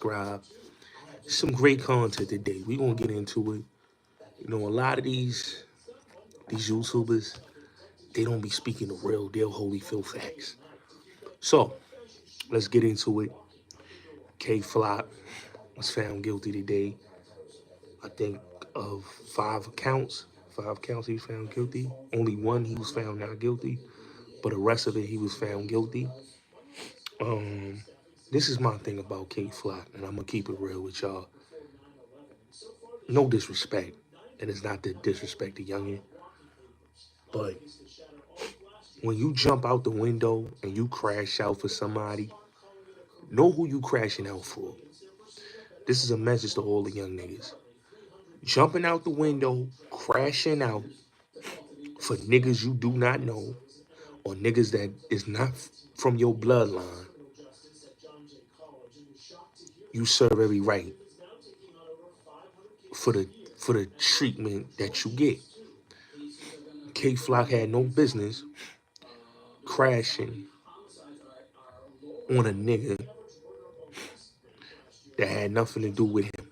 subscribe. Some great content today. We're gonna get into it. A lot of these YouTubers, they don't be speaking the real deal holy field facts. So let's get into it. K Flock was found guilty today. I think of five counts. Five counts he was found guilty. Only one he was found not guilty, but the rest of it he was found guilty. Um, this is my thing about K Flock, and I'm gonna keep it real with y'all. No disrespect, and it's not to disrespect the youngin, but when you jump out the window and you crash out for somebody, know who you crashing out for. This is a message to all the young niggas. Jumping out the window, crashing out for niggas you do not know, or niggas that is not from your bloodline, you serve every right for the treatment that you get. K Flock had no business crashing on a nigga that had nothing to do with him.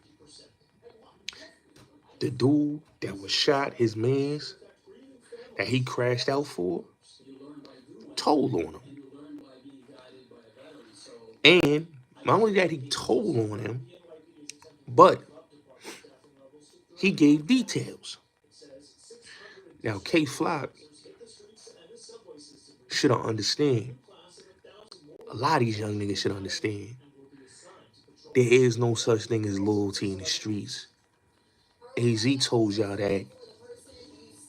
The dude that was shot, his mans that he crashed out for, told on him. And not only that he told on him, but he gave details. Now K Flock should understand. A lot of these young niggas should understand. There is no such thing as loyalty in the streets. AZ told y'all that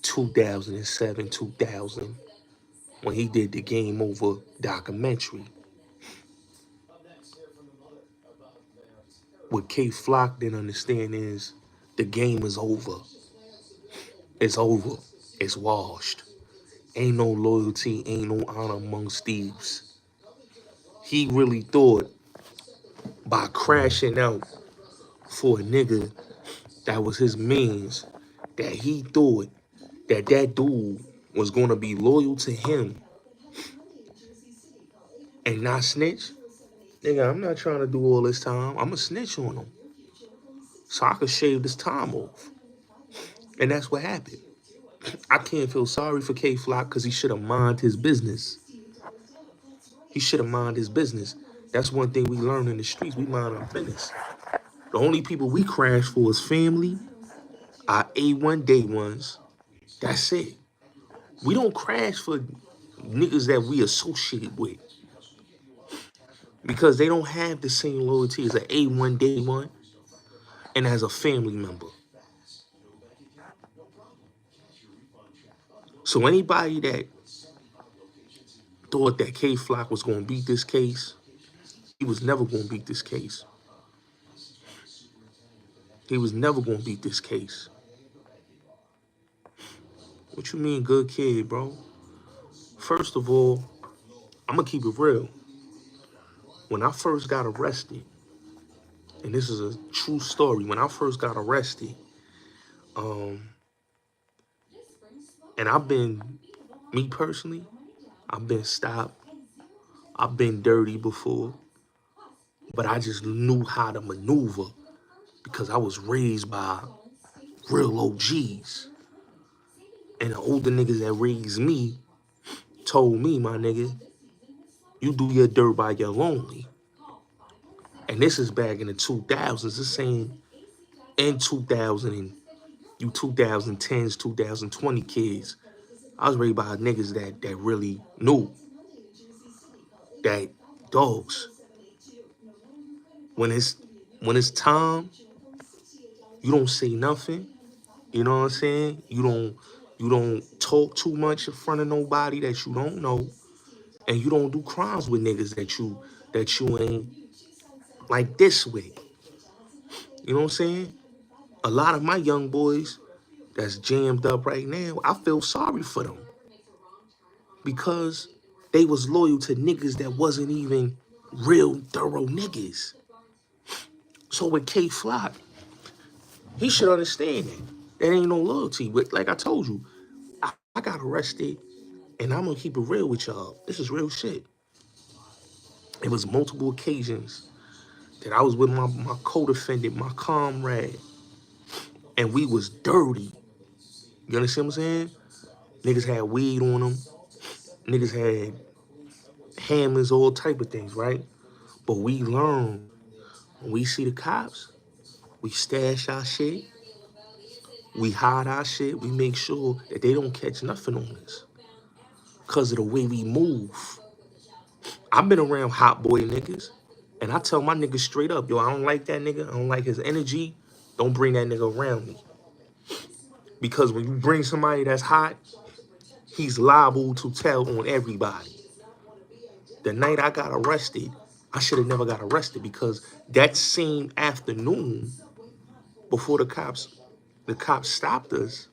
2007, 2000, when he did the Game Over documentary. What K Flock didn't understand is the game is over. It's over. It's washed. Ain't no loyalty, ain't no honor amongst thieves. He really thought by crashing out for a nigga that was his means, that he thought that that dude was gonna be loyal to him and not snitch. Nigga, I'm not trying to do all this time. I'm going to snitch on him so I could shave this time off. And that's what happened. I can't feel sorry for K Flock because he should have minded his business. He should have minded his business. That's one thing we learn in the streets. We mind our business. The only people we crash for is family, our A1 day ones. That's it. We don't crash for niggas that we associate with because they don't have the same loyalty as an A1 day one and as a family member. So anybody that thought that K Flock was going to beat this case, he was never going to beat this case. He was never going to beat this case. What you mean, good kid, bro? First of all, I'm going to keep it real. When I first got arrested, and this is a true story, when I first got arrested, and me personally, I've been stopped. I've been dirty before, but I just knew how to maneuver because I was raised by real OGs. And the older niggas that raised me told me, my nigga, you do your dirt by your lonely. And this is back in the 2000s. This ain't in 2000 and you 2010s, 2020 kids. I was raised by niggas that really knew that dogs. When it's time, you don't say nothing. You know what I'm saying? You don't talk too much in front of nobody that you don't know. And you don't do crimes with niggas that you ain't like this with. You know what I'm saying? A lot of my young boys that's jammed up right now, I feel sorry for them. Because they was loyal to niggas that wasn't even real thorough niggas. So with K Flock, he should understand that. That ain't no loyalty. But like I told you, I got arrested, and I'm gonna keep it real with y'all. This is real shit. It was multiple occasions that I was with my co-defendant, my comrade, and we was dirty. You understand what I'm saying? Niggas had weed on them. Niggas had hammers, all type of things, right? But we learned when we see the cops, we stash our shit, we hide our shit, we make sure that they don't catch nothing on us. Cause of the way we move. I've been around hot boy niggas, and I tell my niggas straight up, yo, I don't like that nigga, I don't like his energy, don't bring that nigga around me. Because when you bring somebody that's hot, he's liable to tell on everybody. The night I got arrested, I should have never got arrested because that same afternoon, before the cops stopped us,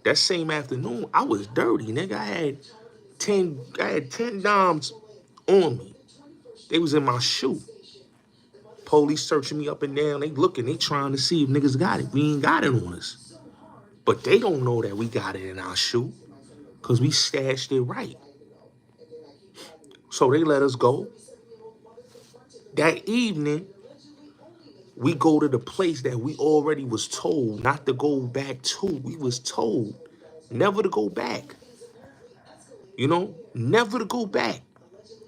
that same afternoon, I was dirty, nigga. I had 10 dimes on me. They was in my shoe. Police searching me up and down. They looking, they trying to see if niggas got it. We ain't got it on us. But they don't know that we got it in our shoe because we stashed it right. So they let us go. That evening, we go to the place that we already was told not to go back to. We was told never to go back. You know, never to go back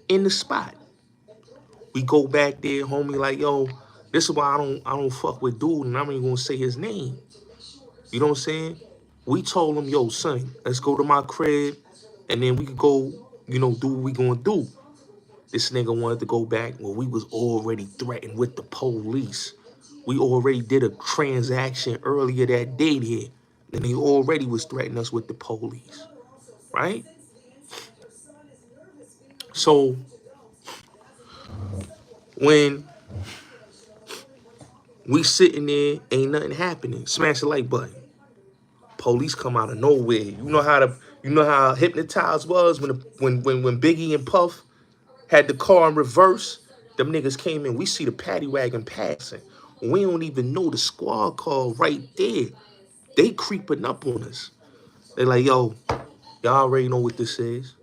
in the spot. We go back there, homie, like, yo, this is why I don't fuck with dude, and I'm not even gonna say his name. You know what I'm saying? We told him, yo, son, let's go to my crib, and then we could go, you know, do what we gonna do. This nigga wanted to go back. Well, we was already threatened with the police. We already did a transaction earlier that day there, and they already was threatening us with the police, right? So when we sitting there, ain't nothing happening. Smash the like button. Police come out of nowhere. You know how hypnotized was when Biggie and Puff had the car in reverse. Them niggas came in. We see the paddy wagon passing. We don't even know the squad car right there. They creeping up on us. They like, yo, y'all already know what this is.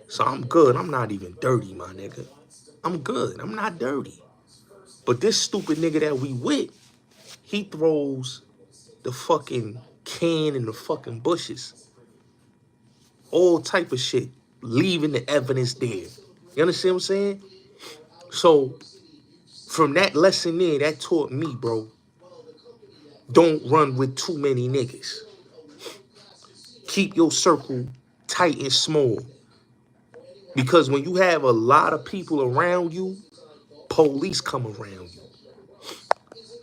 So I'm good. I'm not even dirty, my nigga. I'm good. I'm not dirty. But this stupid nigga that we with, he throws the fucking can in the fucking bushes. All type of shit. Leaving the evidence there. You understand what I'm saying? So from that lesson there, that taught me, bro, don't run with too many niggas. Keep your circle tight and small. Because when you have a lot of people around you, police come around you.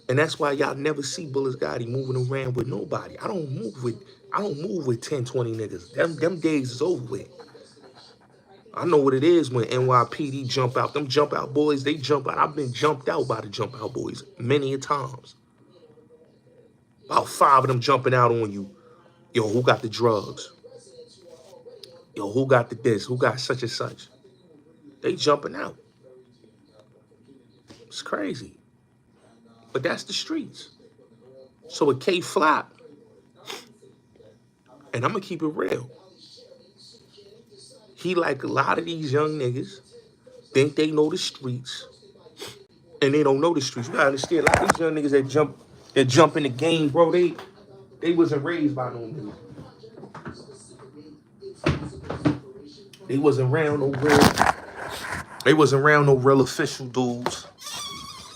And that's why y'all never see Bulletz Gotti moving around with nobody. I don't move with 10, 20 niggas. Them days is over with. I know what it is when NYPD jump out. Them jump out boys, they jump out. I've been jumped out by the jump out boys many a times. About 5 of them jumping out on you. Yo, who got the drugs? Yo, who got the this? Who got such and such? They jumping out. It's crazy. But that's the streets. So with K Flop, and I'm gonna keep it real. He like a lot of these young niggas think they know the streets, and they don't know the streets. You gotta understand, a lot of these young niggas that jump in the game, bro. They wasn't raised by no niggas. They wasn't around no real. They wasn't around no real official dudes,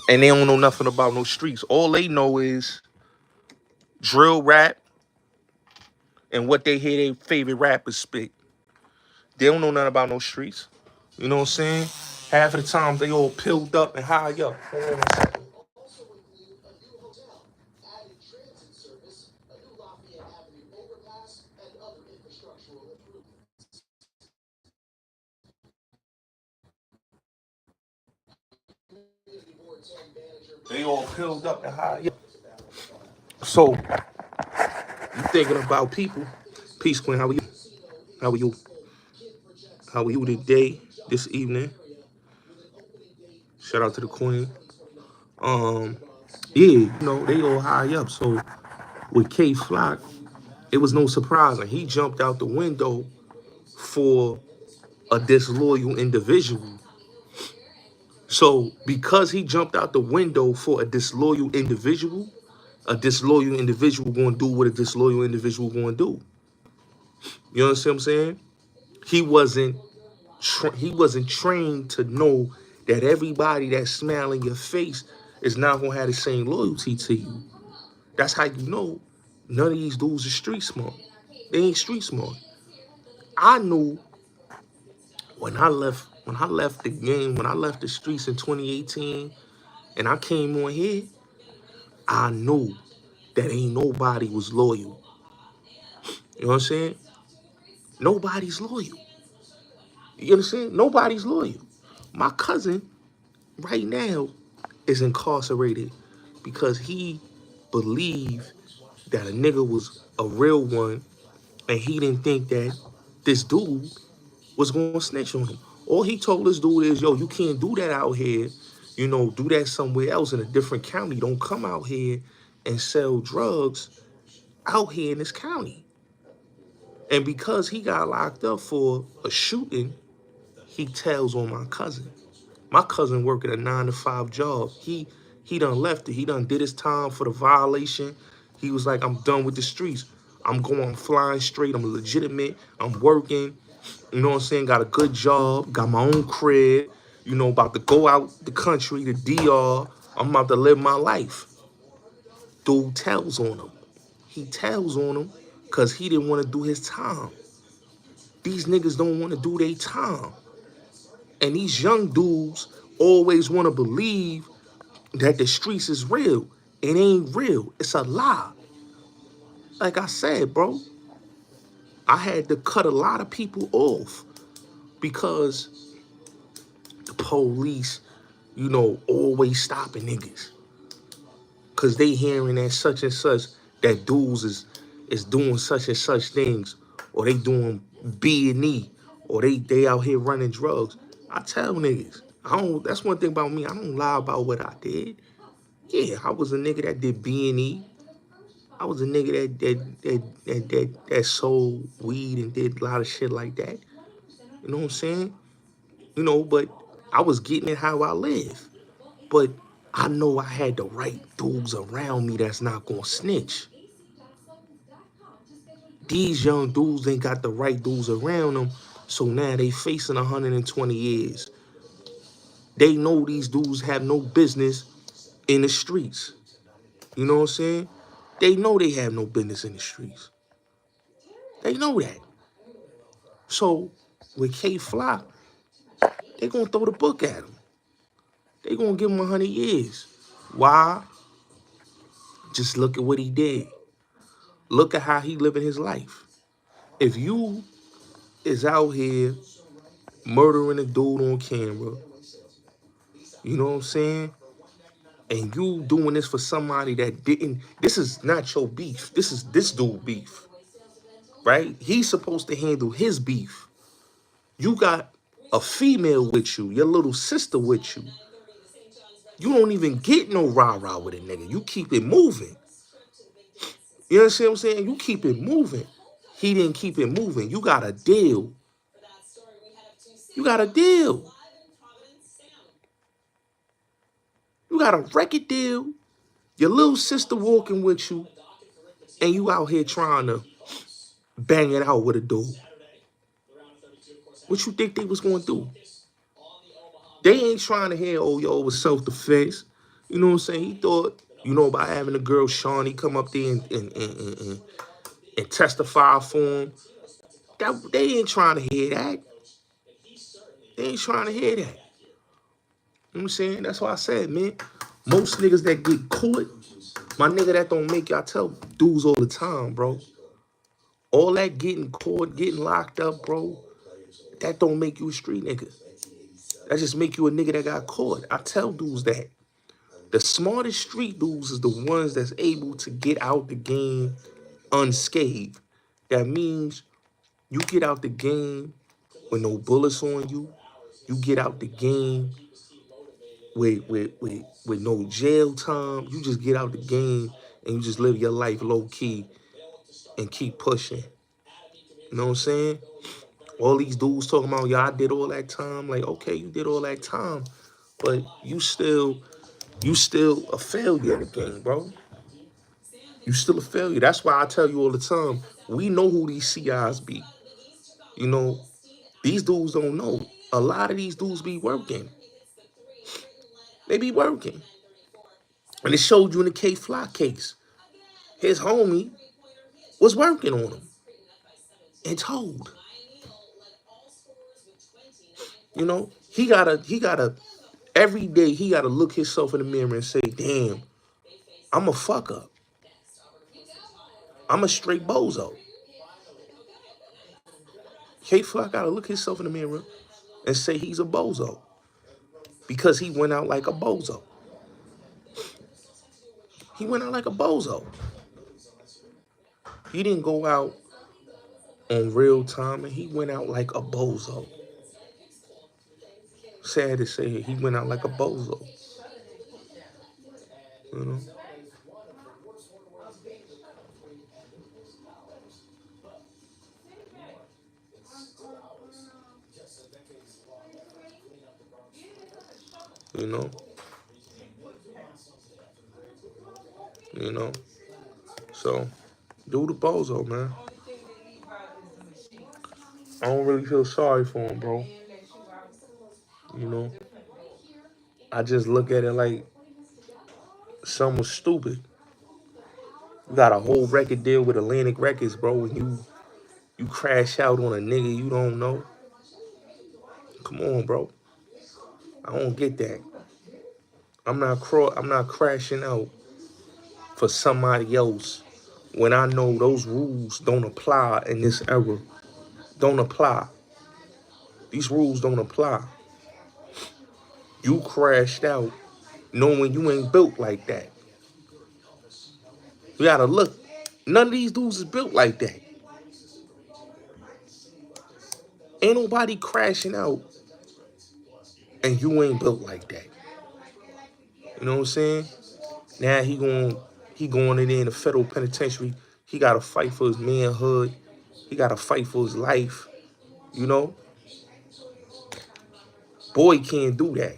and they don't know nothing about no streets. All they know is drill rap and what they hear their favorite rappers spit. They don't know nothing about no streets. You know what I'm saying? Half of the time they all pilled up and high up. Hold on a second. They all pilled up and high up. So you thinking about people. Peace, Queen. How are you? How are you? How are you today, this evening? Shout out to the Queen. Yeah, you know, they all high up. So with K Flock, it was no surprise. And he jumped out the window for a disloyal individual So because he jumped out the window for a disloyal individual going to do what a disloyal individual going to do. You understand what I'm saying? He wasn't he wasn't trained to know that everybody that's smiling your face is not gonna have the same loyalty to you. That's how you know none of these dudes are street smart. They ain't street smart. I knew when I left the game, when I left the streets in 2018 and I came on here, I knew that ain't nobody was loyal. You know what I'm saying? Nobody's loyal. You understand? Nobody's loyal. My cousin right now is incarcerated because he believed that a nigga was a real one and he didn't think that this dude was going to snitch on him. All he told this dude is, yo, you can't do that out here. You know, do that somewhere else in a different county. Don't come out here and sell drugs out here in this county. And because he got locked up for a shooting, he tells on my cousin. My cousin working a 9-to-5 job. He done left it. He done did his time for the violation. He was like, I'm done with the streets. I'm flying straight. I'm legitimate. I'm working. You know what I'm saying? Got a good job. Got my own crib. You know, about to go out the country, the DR. I'm about to live my life. Dude tells on him. He tells on him because he didn't want to do his time. These niggas don't want to do their time. And these young dudes always want to believe that the streets is real. It ain't real. It's a lie. Like I said, bro, I had to cut a lot of people off because the police, you know, always stopping niggas. Because they hearing that such and such, that dudes is doing such and such things, or they doing B&E, or they out here running drugs. I tell niggas, that's one thing about me, I don't lie about what I did. Yeah, I was a nigga that did B&E. I was a nigga that sold weed and did a lot of shit like that. You know what I'm saying? You know, but I was getting it how I live. But I know I had the right dudes around me that's not gonna snitch. These young dudes ain't got the right dudes around them, so now they facing 120 years. They know these dudes have no business in the streets. You know what I'm saying? They know they have no business in the streets. They know that. So with K Fly, they gonna throw the book at him. They gonna give him 100 years. Why? Just look at what he did. Look at how he living his life. If you is out here murdering a dude on camera, you know what I'm saying? And you doing this for somebody that didn't, this is not your beef. This is this dude beef, right? He's supposed to handle his beef. You got a female with you, your little sister with you. You don't even get no rah-rah with a nigga. You keep it moving. You understand what I'm saying? You keep it moving. He didn't keep it moving. You got a deal. You got a deal. You got a record deal. Your little sister walking with you, and you out here trying to bang it out with a dude. What you think they was going to do? They ain't trying to hear, oh, yo, it was self-defense. You know what I'm saying? He thought, you know, by having the girl Shawnee come up there and testify for him. They ain't trying to hear that. They ain't trying to hear that. You know what I'm saying? That's why I said, man, most niggas that get caught, my nigga, that don't make you, I tell dudes all the time, bro. All that getting caught, getting locked up, bro, that don't make you a street nigga. That just make you a nigga that got caught. I tell dudes that. The smartest street dudes is the ones that's able to get out the game unscathed. That means you get out the game with no bullets on you. You get out the game with no jail time. You just get out the game and you just live your life low key and keep pushing. You know what I'm saying? All these dudes talking about, yeah, I did all that time. Like, okay, you did all that time. but you still a failure in the game, bro. You still a failure. That's why I tell you all the time, we know who these CIs be. You know, these dudes don't know. A lot of these dudes be working. They be working. And it showed you in the K Fly case. His homie was working on him and told. You know, he gotta every day he gotta look himself in the mirror and say, damn, I'm a fuck up. I'm a straight bozo. K Fly gotta look himself in the mirror and say he's a bozo. Because he went out like a bozo. He went out like a bozo. He didn't go out on real time and he went out like a bozo. Sad to say, he went out like a bozo. You know? You know? You know? So, do the bozo, man. I don't really feel sorry for him, bro. You know? I just look at it like someone stupid. You got a whole record deal with Atlantic Records, bro, and you crash out on a nigga you don't know. Come on, bro. I don't get that. I'm not crashing out for somebody else when I know those rules don't apply in this era. Don't apply. These rules don't apply. You crashed out knowing you ain't built like that. You gotta look. None of these dudes is built like that. Ain't nobody crashing out and you ain't built like that. You know what I'm saying? Now he going in the federal penitentiary. He gotta fight for his manhood. He gotta fight for his life. You know? Boy can't do that.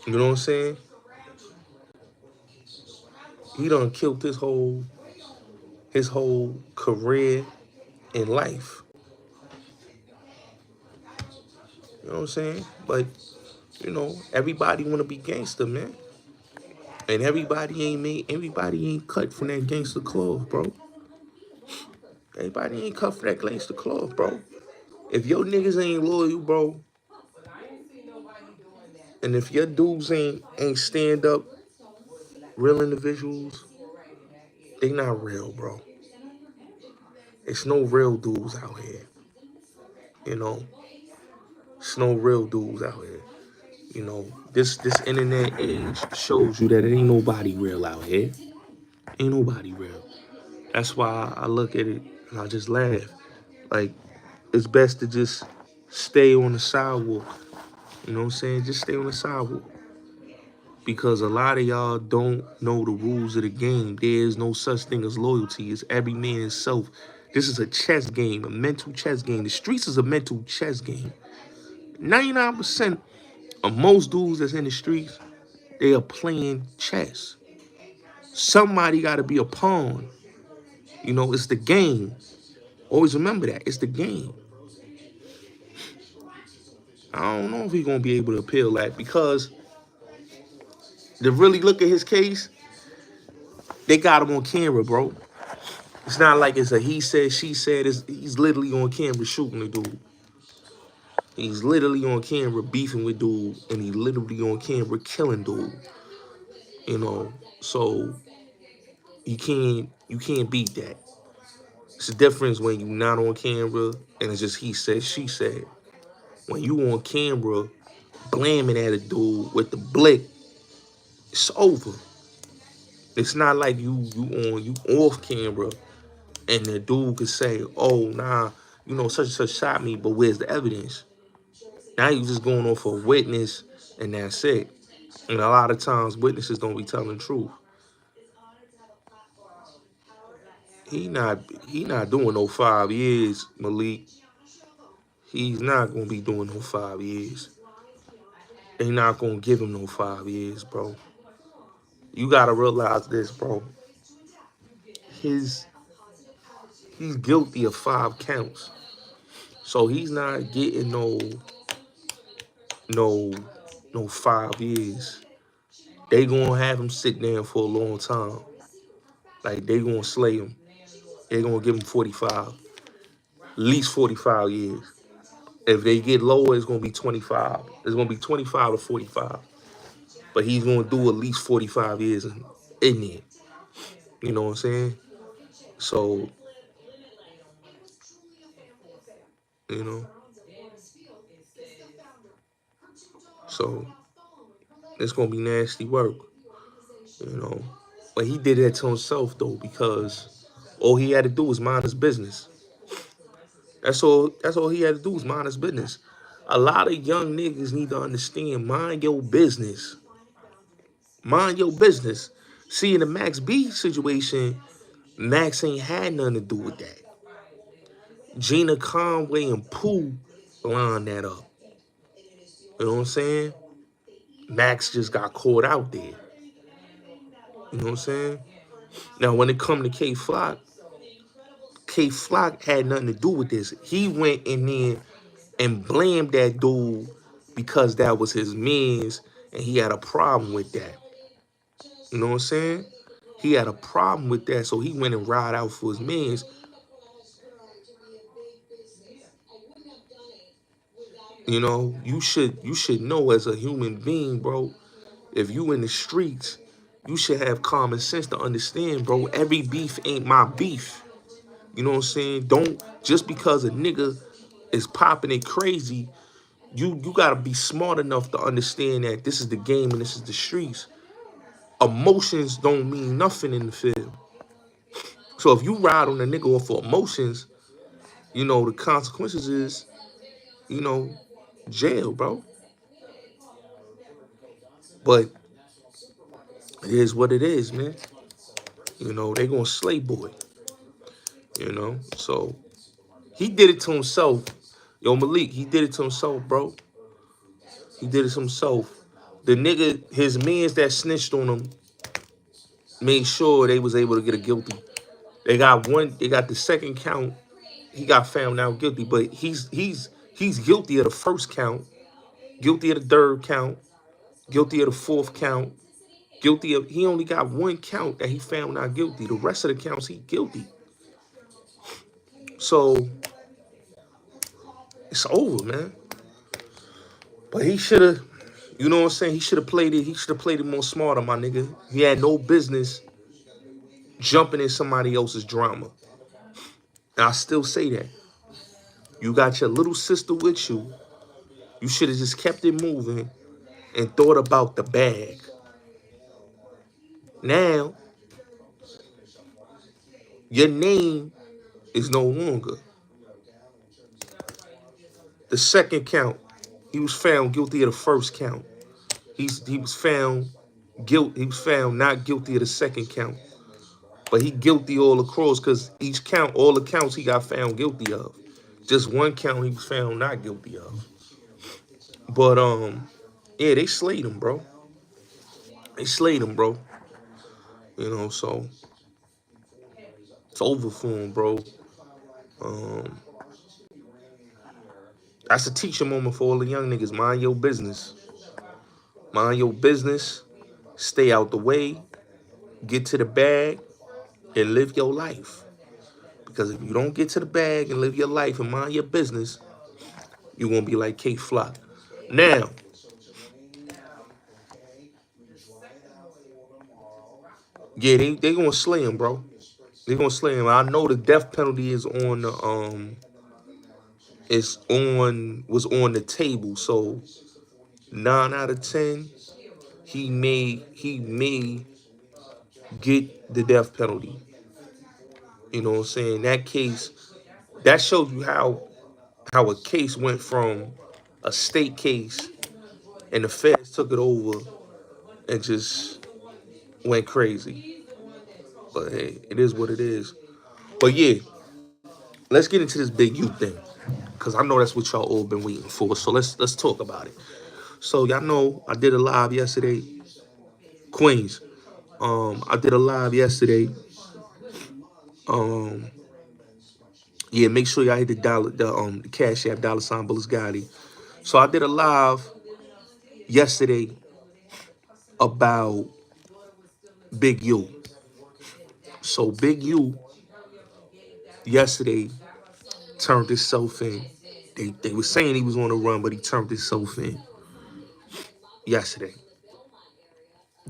You know what I'm saying? He done killed his whole career in life. You know what I'm saying? But, everybody wanna be gangster, man. And everybody ain't cut from that gangster cloth, bro. Everybody ain't cut from that gangster cloth, bro. If your niggas ain't loyal, bro, and if your dudes ain't stand up, real individuals, they not real, bro. It's no real dudes out here. You know, it's no real dudes out here. This internet age shows you that it ain't nobody real out here. Ain't nobody real. That's why I look at it and I just laugh. Like, it's best to just stay on the sidewalk. You know what I'm saying? Just stay on the sidewalk. Because a lot of y'all don't know the rules of the game. There is no such thing as loyalty. It's every man's self. This is a chess game, a mental chess game. The streets is a mental chess game. 99% of most dudes that's in the streets, they are playing chess. Somebody got to be a pawn. It's the game. Always remember that. It's the game. I don't know if he's going to be able to appeal that because to really look at his case, they got him on camera, bro. It's not like it's a he said, she said. He's literally on camera shooting the dude. He's literally on camera beefing with dude, and he literally on camera killing dude. So you can't beat that. It's the difference when you not on camera and it's just he said, she said. When you on camera blaming at a dude with the blick, it's over. It's not like you off camera and the dude could say, oh nah, such and such shot me, but where's the evidence? Now you just going off for a witness and that's it. And a lot of times witnesses don't be telling the truth. He not doing no 5 years, Malik. He's not gonna be doing no 5 years. they not gonna give him no 5 years, bro. You gotta realize this, bro. His he's guilty of 5 counts. So he's not getting no no 5 years. They gonna have him sit there for a long time. Like they gonna slay him. They gonna give him 45. At least 45 years. If they get lower, it's gonna be 25. It's gonna be 25 to 45. But he's gonna do at least 45 years in there. You know what I'm saying? So, you know, so it's gonna be nasty work, you know. But he did that to himself though, because all he had to do was mind his business. That's all he had to do was mind his business. A lot of young niggas need to understand, mind your business. Mind your business. See, in the Max B situation, Max ain't had nothing to do with that. Gina Conway and Pooh lined that up. You know what I'm saying? Max just got caught out there. You know what I'm saying? Now, when it come to K Flock had nothing to do with this. He went in there and blamed that dude because that was his means, and he had a problem with that. You know what I'm saying? He had a problem with that, so he went and ride out for his means. You know, you should know as a human being, bro. If you in the streets, you should have common sense to understand, bro. Every beef ain't my beef. You know what I'm saying? Don't just because a nigga is popping it crazy, you gotta be smart enough to understand that this is the game and this is the streets. Emotions don't mean nothing in the field. So if you ride on a nigga off for emotions, you know the consequences is, you know, jail, bro. But it is what it is, man. You know, they gonna slay boy. You know, so he did it to himself. Yo, Malik, he did it to himself, bro. He did it to himself. The nigga, his mans that snitched on him, made sure they was able to get a guilty. They got the second count. He got found out guilty, but he's guilty of the first count, guilty of the third count, guilty of the fourth count, he only got one count that he found not guilty. The rest of the counts he guilty. So it's over, man. But he should have, you know what I'm saying? He should have played it. He should have played it more smarter, my nigga. He had no business jumping in somebody else's drama. And I still say that. You got your little sister with you. You should have just kept it moving and thought about the bag. Now, your name is no longer. The second count, he was found guilty of the first count. He was found not guilty of the second count. But he guilty all across because each count, all the counts he got found guilty of. Just one count he was found not guilty of. But yeah, they slayed him, bro. They slayed him, bro. You know, so it's over for him, bro. That's a teacher moment for all the young niggas. Mind your business. Mind your business. Stay out the way. Get to the bag and live your life. Because if you don't get to the bag and live your life and mind your business, you're going to be like K Flock. Now, yeah, they going to slay him, bro. They going to slay him. I know the death penalty is on the, was on the table. So 9 out of 10, he may get the death penalty. You know what I'm saying? That case, that shows you how a case went from a state case and the feds took it over and just went crazy. But hey, it is what it is. But yeah, let's get into this big youth thing. Cause I know that's what y'all all been waiting for. So let's talk about it. So y'all know I did a live yesterday, Queens. I did a live yesterday. Um, yeah, make sure y'all hit the Cash App $ Bulletz Gotti. So I did a live yesterday about Big U. So Big U yesterday turned himself in. They were saying he was on the run, but he turned himself in yesterday.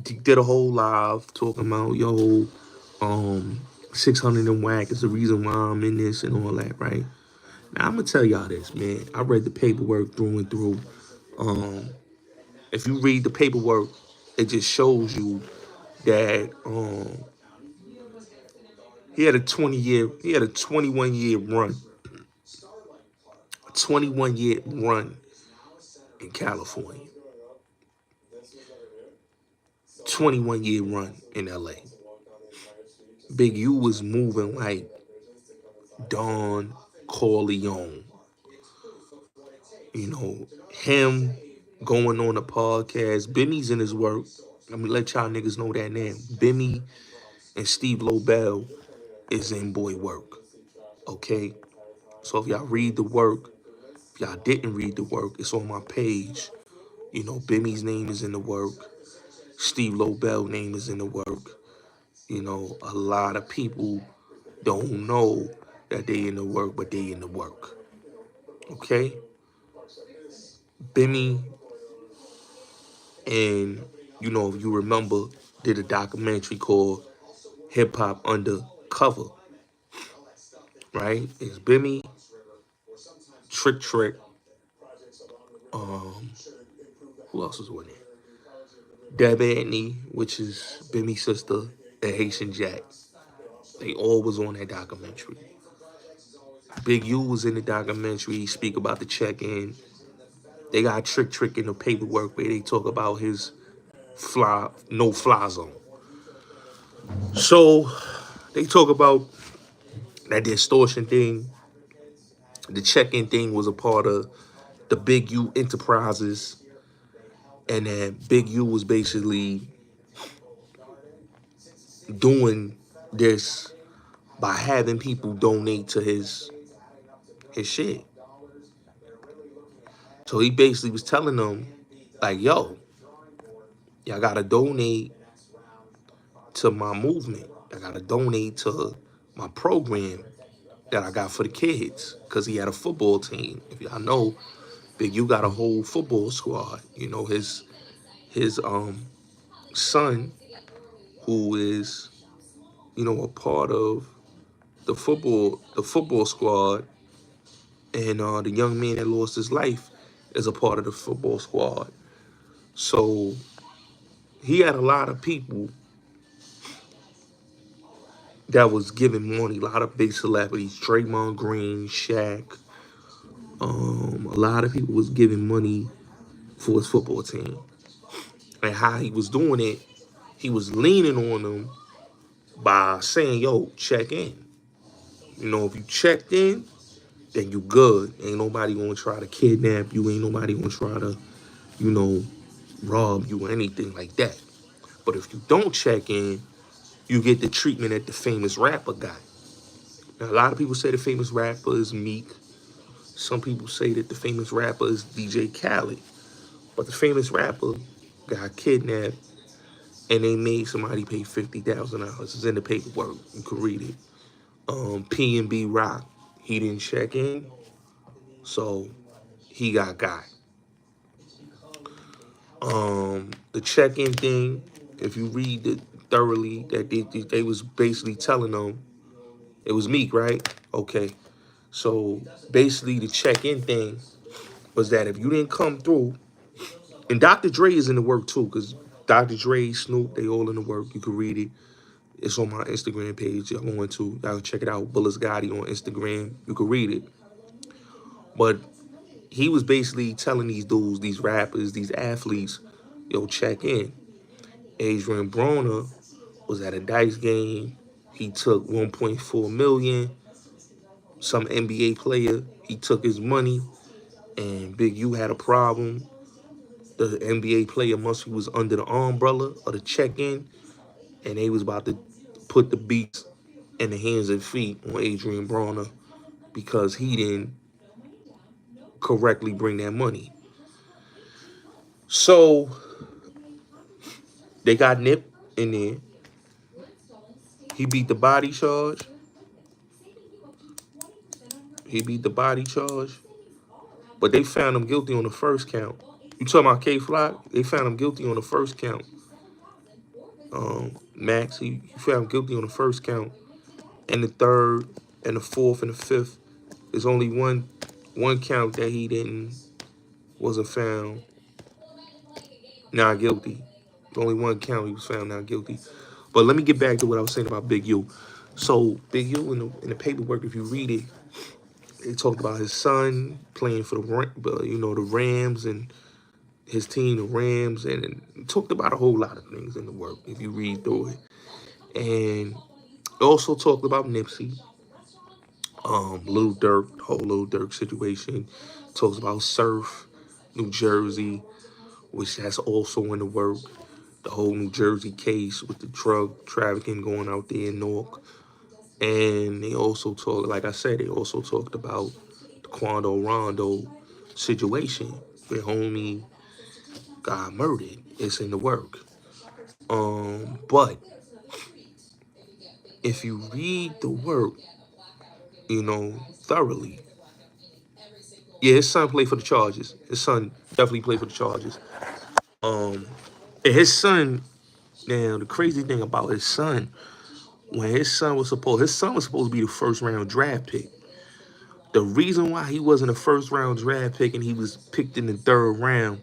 He did a whole live talking about um 600 and whack is the reason why I'm in this and all that, right? Now I'm gonna tell y'all this, man. I read the paperwork through and through. Um, if you read the paperwork, it just shows you that he had a 21-year run, 21-year run in California, 21-year run in LA. Big U was moving like Don Corleone. You know, him going on a podcast. Bimmy's in his work. Let me let y'all niggas know that name. Bimmy and Steve Lobel is in boy work. Okay? So if y'all read the work, if y'all didn't read the work, it's on my page. You know, Bimmy's name is in the work. Steve Lobel name is in the work. You know, a lot of people don't know that they in the work, but they in the work. Okay? Bimmy and, you know, if you remember, did a documentary called Hip Hop Undercover, right? It's Bimmy, Trick Trick, um, who else was with it? Deb Antney, which is Bimmy's sister, and Haitian Jack. They all was on that documentary. Big U was in the documentary, speak about the check-in. They got Trick Trick in the paperwork where they talk about his no-fly zone. So they talk about that the extortion thing, the check-in thing was a part of the Big U Enterprises, and then Big U was basically doing this by having people donate to his shit. So he basically was telling them, like, yo, y'all gotta donate to my movement. I gotta donate to my program that I got for the kids. Cause he had a football team. If y'all know, Big U got a whole football squad. You know, his son, who is, you know, a part of the football squad, and the young man that lost his life is a part of the football squad. So he had a lot of people that was giving money, a lot of big celebrities, Draymond Green, Shaq, a lot of people was giving money for his football team. And how he was doing it, he was leaning on them by saying, yo, check in. You know, if you checked in, then you good. Ain't nobody gonna try to kidnap you. Ain't nobody gonna try to, you know, rob you or anything like that. But if you don't check in, you get the treatment that the famous rapper got. Now, a lot of people say the famous rapper is Meek. Some people say that the famous rapper is DJ Khaled. But the famous rapper got kidnapped and they made somebody pay $50,000. It's in the paperwork. You can read it. P&B Rock, he didn't check in, so he got. The check-in thing, if you read it thoroughly, that they was basically telling them, it was Meek, right? Okay. So basically the check-in thing was that if you didn't come through, and Dr. Dre is in the work too, because Dr. Dre, Snoop, they all in the work. You can read it. It's on my Instagram page. Y'all can check it out. Bulletz Gotti on Instagram. You can read it. But he was basically telling these dudes, these rappers, these athletes, yo, check in. Adrian Broner was at a dice game. He took 1.4 million. Some NBA player, he took his money, and Big U had a problem. The NBA player Musty was under the umbrella of the check-in, and they was about to put the beats in the hands and feet on Adrian Bronner because he didn't correctly bring that money. So they got Nip in there. He beat the body charge. He beat the body charge. But they found him guilty on the first count. You talking about K Flock? They found him guilty on the first count. Max, he found him guilty on the first count. And the third and the fourth and the fifth. There's only one count that he wasn't found not guilty. Only one count he was found not guilty. But let me get back to what I was saying about Big U. So Big U in the paperwork, if you read it, they talked about his son playing for the Rams and his team, the Rams, and talked about a whole lot of things in the work if you read through it. And also talked about Nipsey, Lil Durk, the whole Lil Durk situation. Talks about Surf, New Jersey, which that's also in the work. The whole New Jersey case with the drug trafficking going out there in Newark. And they also talked, like I said, they also talked about the Quando Rondo situation where homie got murdered. It's in the work. But if you read the work, thoroughly, yeah, his son played for the Chargers. His son definitely played for the Chargers. And his son, now the crazy thing about his son, when his son was supposed to be the first round draft pick. The reason why he wasn't a first round draft pick and he was picked in the third round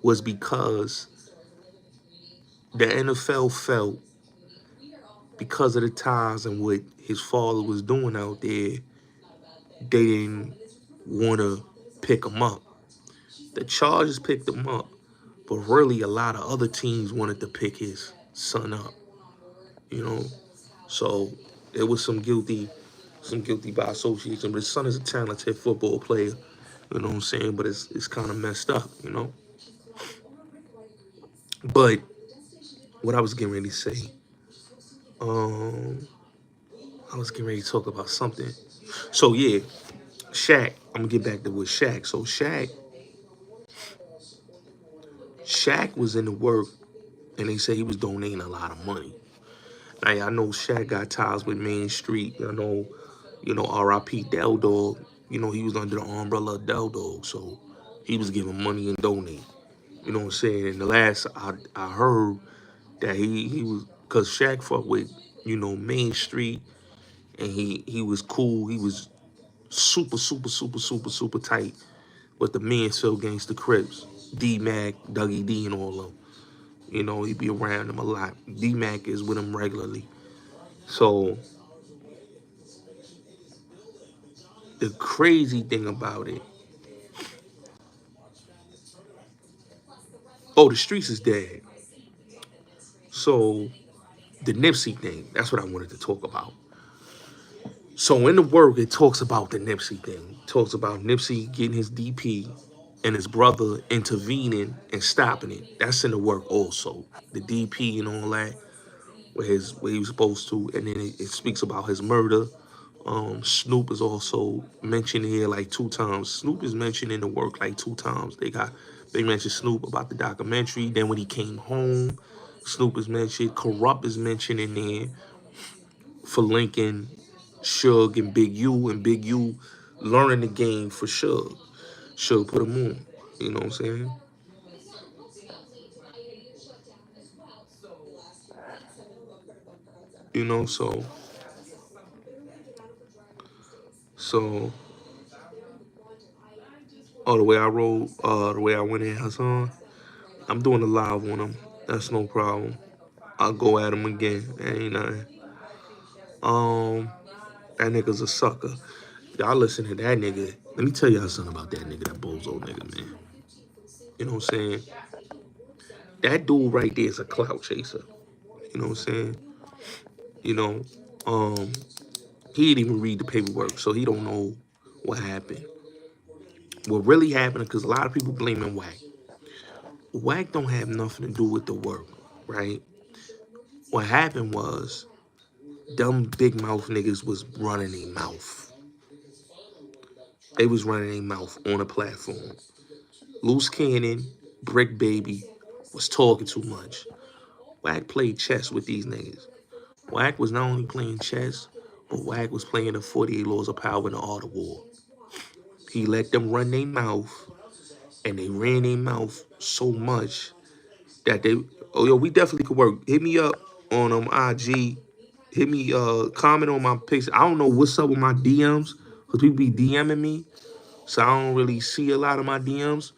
was because the NFL felt because of the ties and what his father was doing out there, they didn't want to pick him up. The Chargers picked him up, but really a lot of other teams wanted to pick his son up, you know. So there was some guilty by association. But his son is a talented football player, you know what I'm saying? But it's kind of messed up, you know. But what I was getting ready to say, I was getting ready to talk about something. So yeah, Shaq. I'm gonna get back to with Shaq. So Shaq was in the work, and they said he was donating a lot of money. Now I know Shaq got ties with Main Street. I know, R.I.P. Del Dog. He was under the umbrella of Del Dog, so he was giving money and donating. You know what I'm saying? And the last I heard that he was, cause Shaq fucked with Main Street, and he was cool. He was super super super super super tight with the Mansfield Gangsta Crips, D Mac, Dougie D, and all of them. He'd be around them a lot. D Mac is with him regularly. So the crazy thing about it, the streets is dead. So the Nipsey thing, that's what I wanted to talk about. So in the work, it talks about the Nipsey thing. It talks about Nipsey getting his DP and his brother intervening and stopping it. That's in the work also. The DP and all that, where he was supposed to, and then it speaks about his murder. Snoop is also mentioned here like 2 times. Snoop is mentioned in the work like 2 times. They mentioned Snoop about the documentary. Then when he came home, Snoop is mentioned. Corrupt is mentioned in there for linking Suge and Big U learning the game for Suge. Suge put him on. You know what I'm saying? You know, so the way I roll, the way I went in Hassan, I'm doing a live on him. That's no problem. I'll go at him again. That ain't nothing. Um, that nigga's a sucker. Y'all listen to that nigga. Let me tell y'all something about that nigga, that bozo nigga, man. You know what I'm saying? That dude right there is a clout chaser. You know what I'm saying? You know, um, he didn't even read the paperwork, so he don't know what happened. What really happened, because a lot of people blaming Wack. Whack don't have nothing to do with the work, right? What happened was them big mouth niggas was running their mouth. They was running their mouth on a platform. Loose Cannon, Brick Baby was talking too much. Wack played chess with these niggas. Wack was not only playing chess, but Wack was playing the 48 Laws of Power and the Art of War. He let them run their mouth, and they ran their mouth so much that they, oh yo, we definitely could work. Hit me up on IG. Hit me, comment on my pics. I don't know what's up with my DMs, because people be DMing me, so I don't really see a lot of my DMs.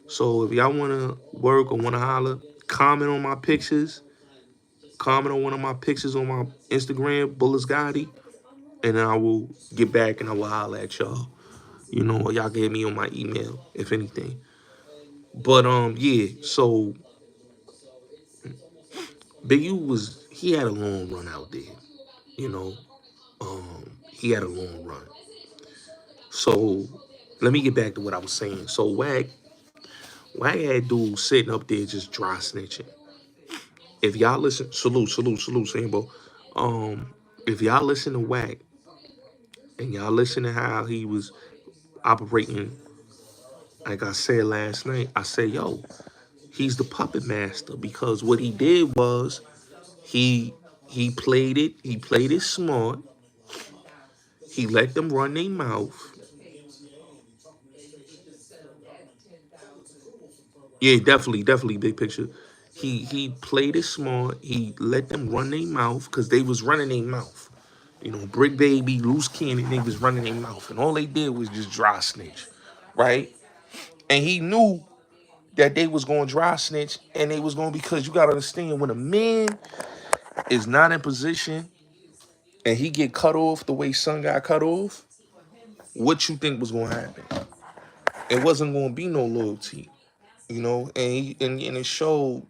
So if y'all want to work or want to holler, comment on my pictures. Comment on one of my pictures on my Instagram, Bulletz Gotti, and then I will get back and I will holler at y'all. You know, or y'all can hit me on my email, if anything. But yeah, so Big U he had a long run out there. You know, he had a long run. So let me get back to what I was saying. So Wag had dudes sitting up there just dry snitching. If y'all listen, salute, Sambo. If y'all listen to Wag and y'all listen to how he was operating, like I said last night, I said, yo, he's the puppet master, because what he did was he he played it smart. He let them run their mouth. Yeah, definitely big picture. He played it smart. He let them run their mouth because they was running their mouth. You know, Brick Baby, Loose Cannon, they was running their mouth, and all they did was just dry snitch, right? And he knew that they was going to dry snitch, and they was going to, because you got to understand, when a man is not in position and he get cut off the way Son got cut off, what you think was going to happen? It wasn't going to be no loyalty, you know. And it showed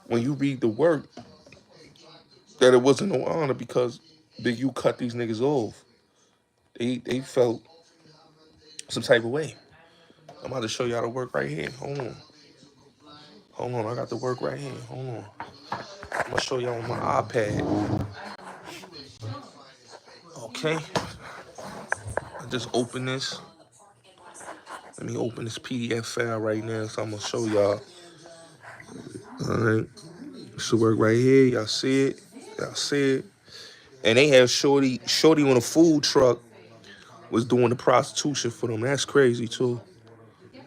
when you read the work that it wasn't no honor, because Big U cut these niggas off. They felt some type of way. I'm about to show y'all the work right here. Hold on, I got the work right here. Hold on. I'm gonna show y'all on my iPad. Okay. I just opened this. Let me open this PDF file right now, so I'm gonna show y'all. Alright. It's the work right here. Y'all see it? Y'all see it? And they have Shorty on a food truck was doing the prostitution for them. That's crazy too.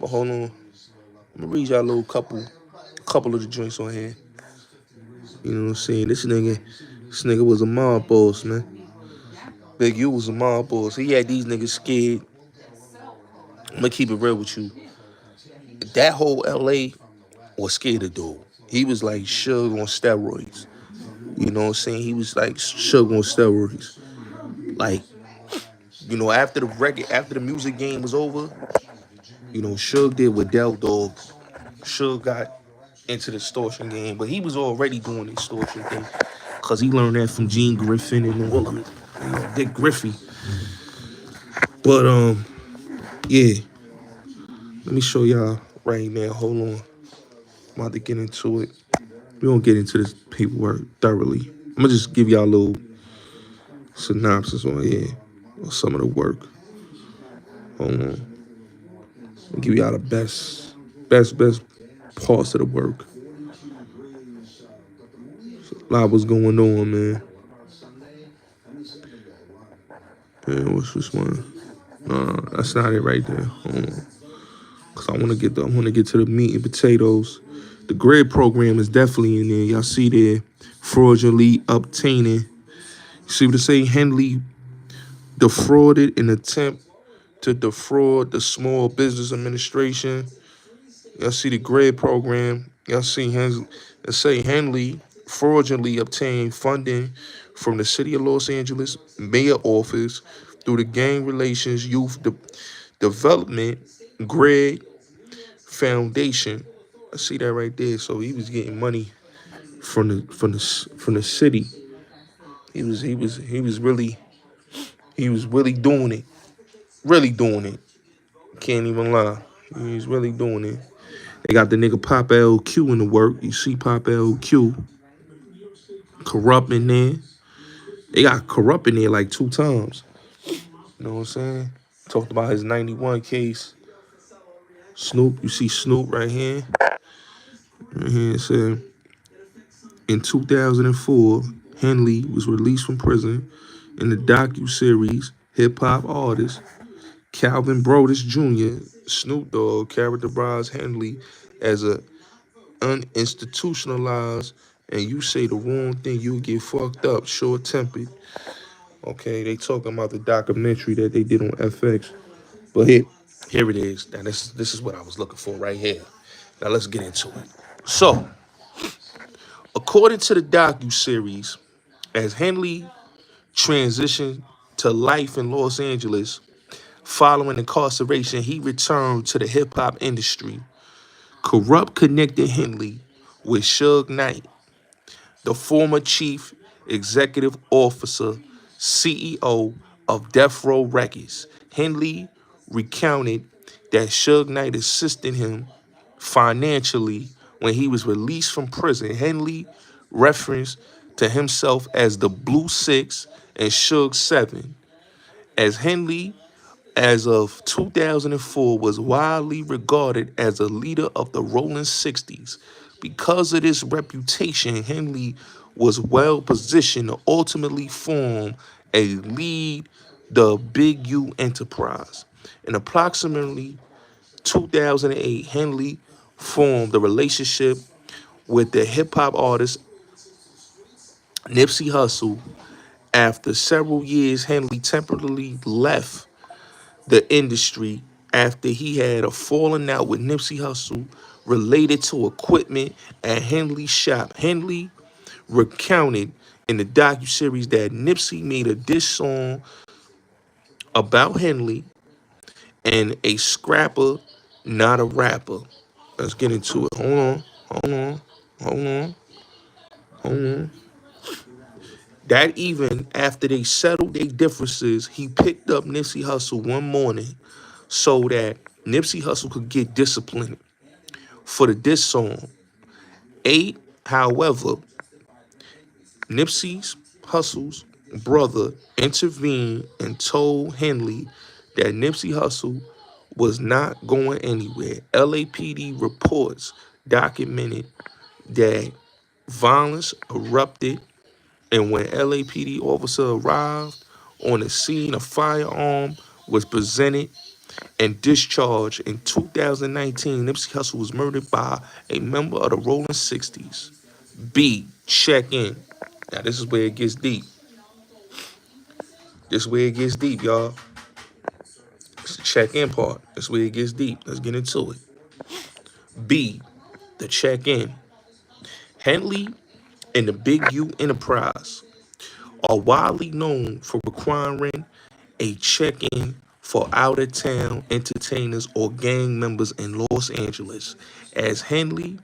But hold on. I'm gonna read y'all a little couple of the joints on here. You know what I'm saying? This nigga was a mob boss, man. Big U was a mob boss. He had these niggas scared. I'm gonna keep it real with you. That whole LA was scared of dude. He was like Suge on steroids. You know what I'm saying? He was like Suge on steroids. Like, you know, after the music game was over, you know, Suge did with Del Dog. Suge got into the extortion game, but he was already doing the extortion thing because he learned that from Gene Griffin and all of it. You know, Dick Griffey. But yeah. Let me show y'all right now. Hold on. I'm about to get into it. We don't get into this paperwork thoroughly. I'm gonna just give y'all a little synopsis on here of some of the work. Hold on. I'll give y'all the best parts of the work. A lot was going on, man. Man, what's this one? No, that's not it right there. Hold on. Cause I wanna get to the meat and potatoes. The grid program is definitely in there. Y'all see there, fraudulently obtaining. See what it say? Henley defrauded in attempt to defraud the Small Business Administration. Y'all see the grid program. Y'all see Henley fraudulently obtained funding from the City of Los Angeles Mayor Office through the Gang Relations Youth Development Grid Foundation. I see that right there. So he was getting money from the city. He was really doing it. Really doing it. Can't even lie. He was really doing it. They got the nigga Pop LQ in the work. You see Pop LQ corrupt in there. They got corrupt in there like 2 times. You know what I'm saying? Talked about his 91 case. Snoop, you see Snoop right here. Right here it said, in 2004, Henley was released from prison in the docu-series Hip Hop Artist. Calvin Brodus Jr., Snoop Dogg, characterized Henley as a uninstitutionalized, and you say the wrong thing, you get fucked up, short-tempered. Okay, they talking about the documentary that they did on FX. But here it is. Now this is what I was looking for right here. Now let's get into it. So, according to the docu-series, as Henley transitioned to life in Los Angeles following incarceration, he returned to the hip-hop industry. Corrupt connected Henley with Suge Knight, the former chief executive officer, CEO of Death Row Records. Henley recounted that Suge Knight assisted him financially when he was released from prison. Henley referenced to himself as the Blue Six and Suge Seven. As Henley, as of 2004, was widely regarded as a leader of the Rolling 60s. Because of this reputation, Henley was well positioned to ultimately form a lead the Big U enterprise. In approximately 2008, Henley formed a relationship with the hip-hop artist Nipsey Hussle. After several years, Henley temporarily left the industry after he had a falling out with Nipsey Hussle related to equipment at Henley's shop. Henley recounted in the docuseries that Nipsey made a diss song about Henley and a scrapper, not a rapper. Let's get into it. Hold on, hold on, hold on. That even after they settled their differences, he picked up Nipsey Hussle one morning so that Nipsey Hussle could get disciplined for the diss song. However, Nipsey's Hussle's brother intervened and told Henley that Nipsey Hussle was not going anywhere. LAPD reports documented that violence erupted, and when LAPD officer arrived on the scene, a firearm was presented and discharged. In 2019, Nipsey Hussle was murdered by a member of the Rolling 60s. B, check in. Now, this is where it gets deep. This is where it gets deep, y'all. It's the check in part. This is where it gets deep. Let's get into it. B, the check in. Henley and the Big U Enterprise are widely known for requiring a check-in for out-of-town entertainers or gang members in Los Angeles. As Henley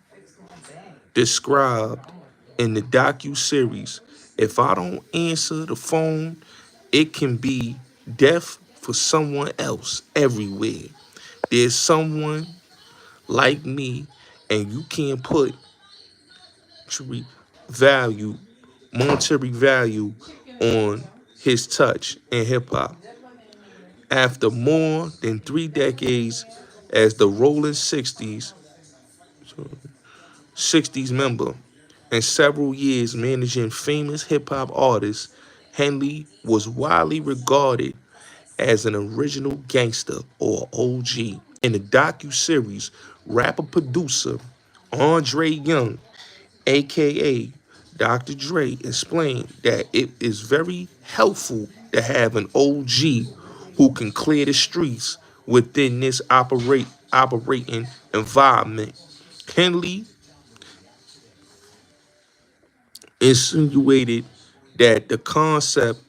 described in the docu-series, if I don't answer the phone, it can be death for someone else everywhere. There's someone like me, and you can't put value, monetary value on his touch in hip-hop. After more than 3 decades as the Rolling 60s member and several years managing famous hip-hop artists, Henley was widely regarded as an original gangster or OG. In the docu-series, rapper-producer Andre Young, aka Dr. Dre, explained that it is very helpful to have an OG who can clear the streets within this operating environment. Henley insinuated that the concept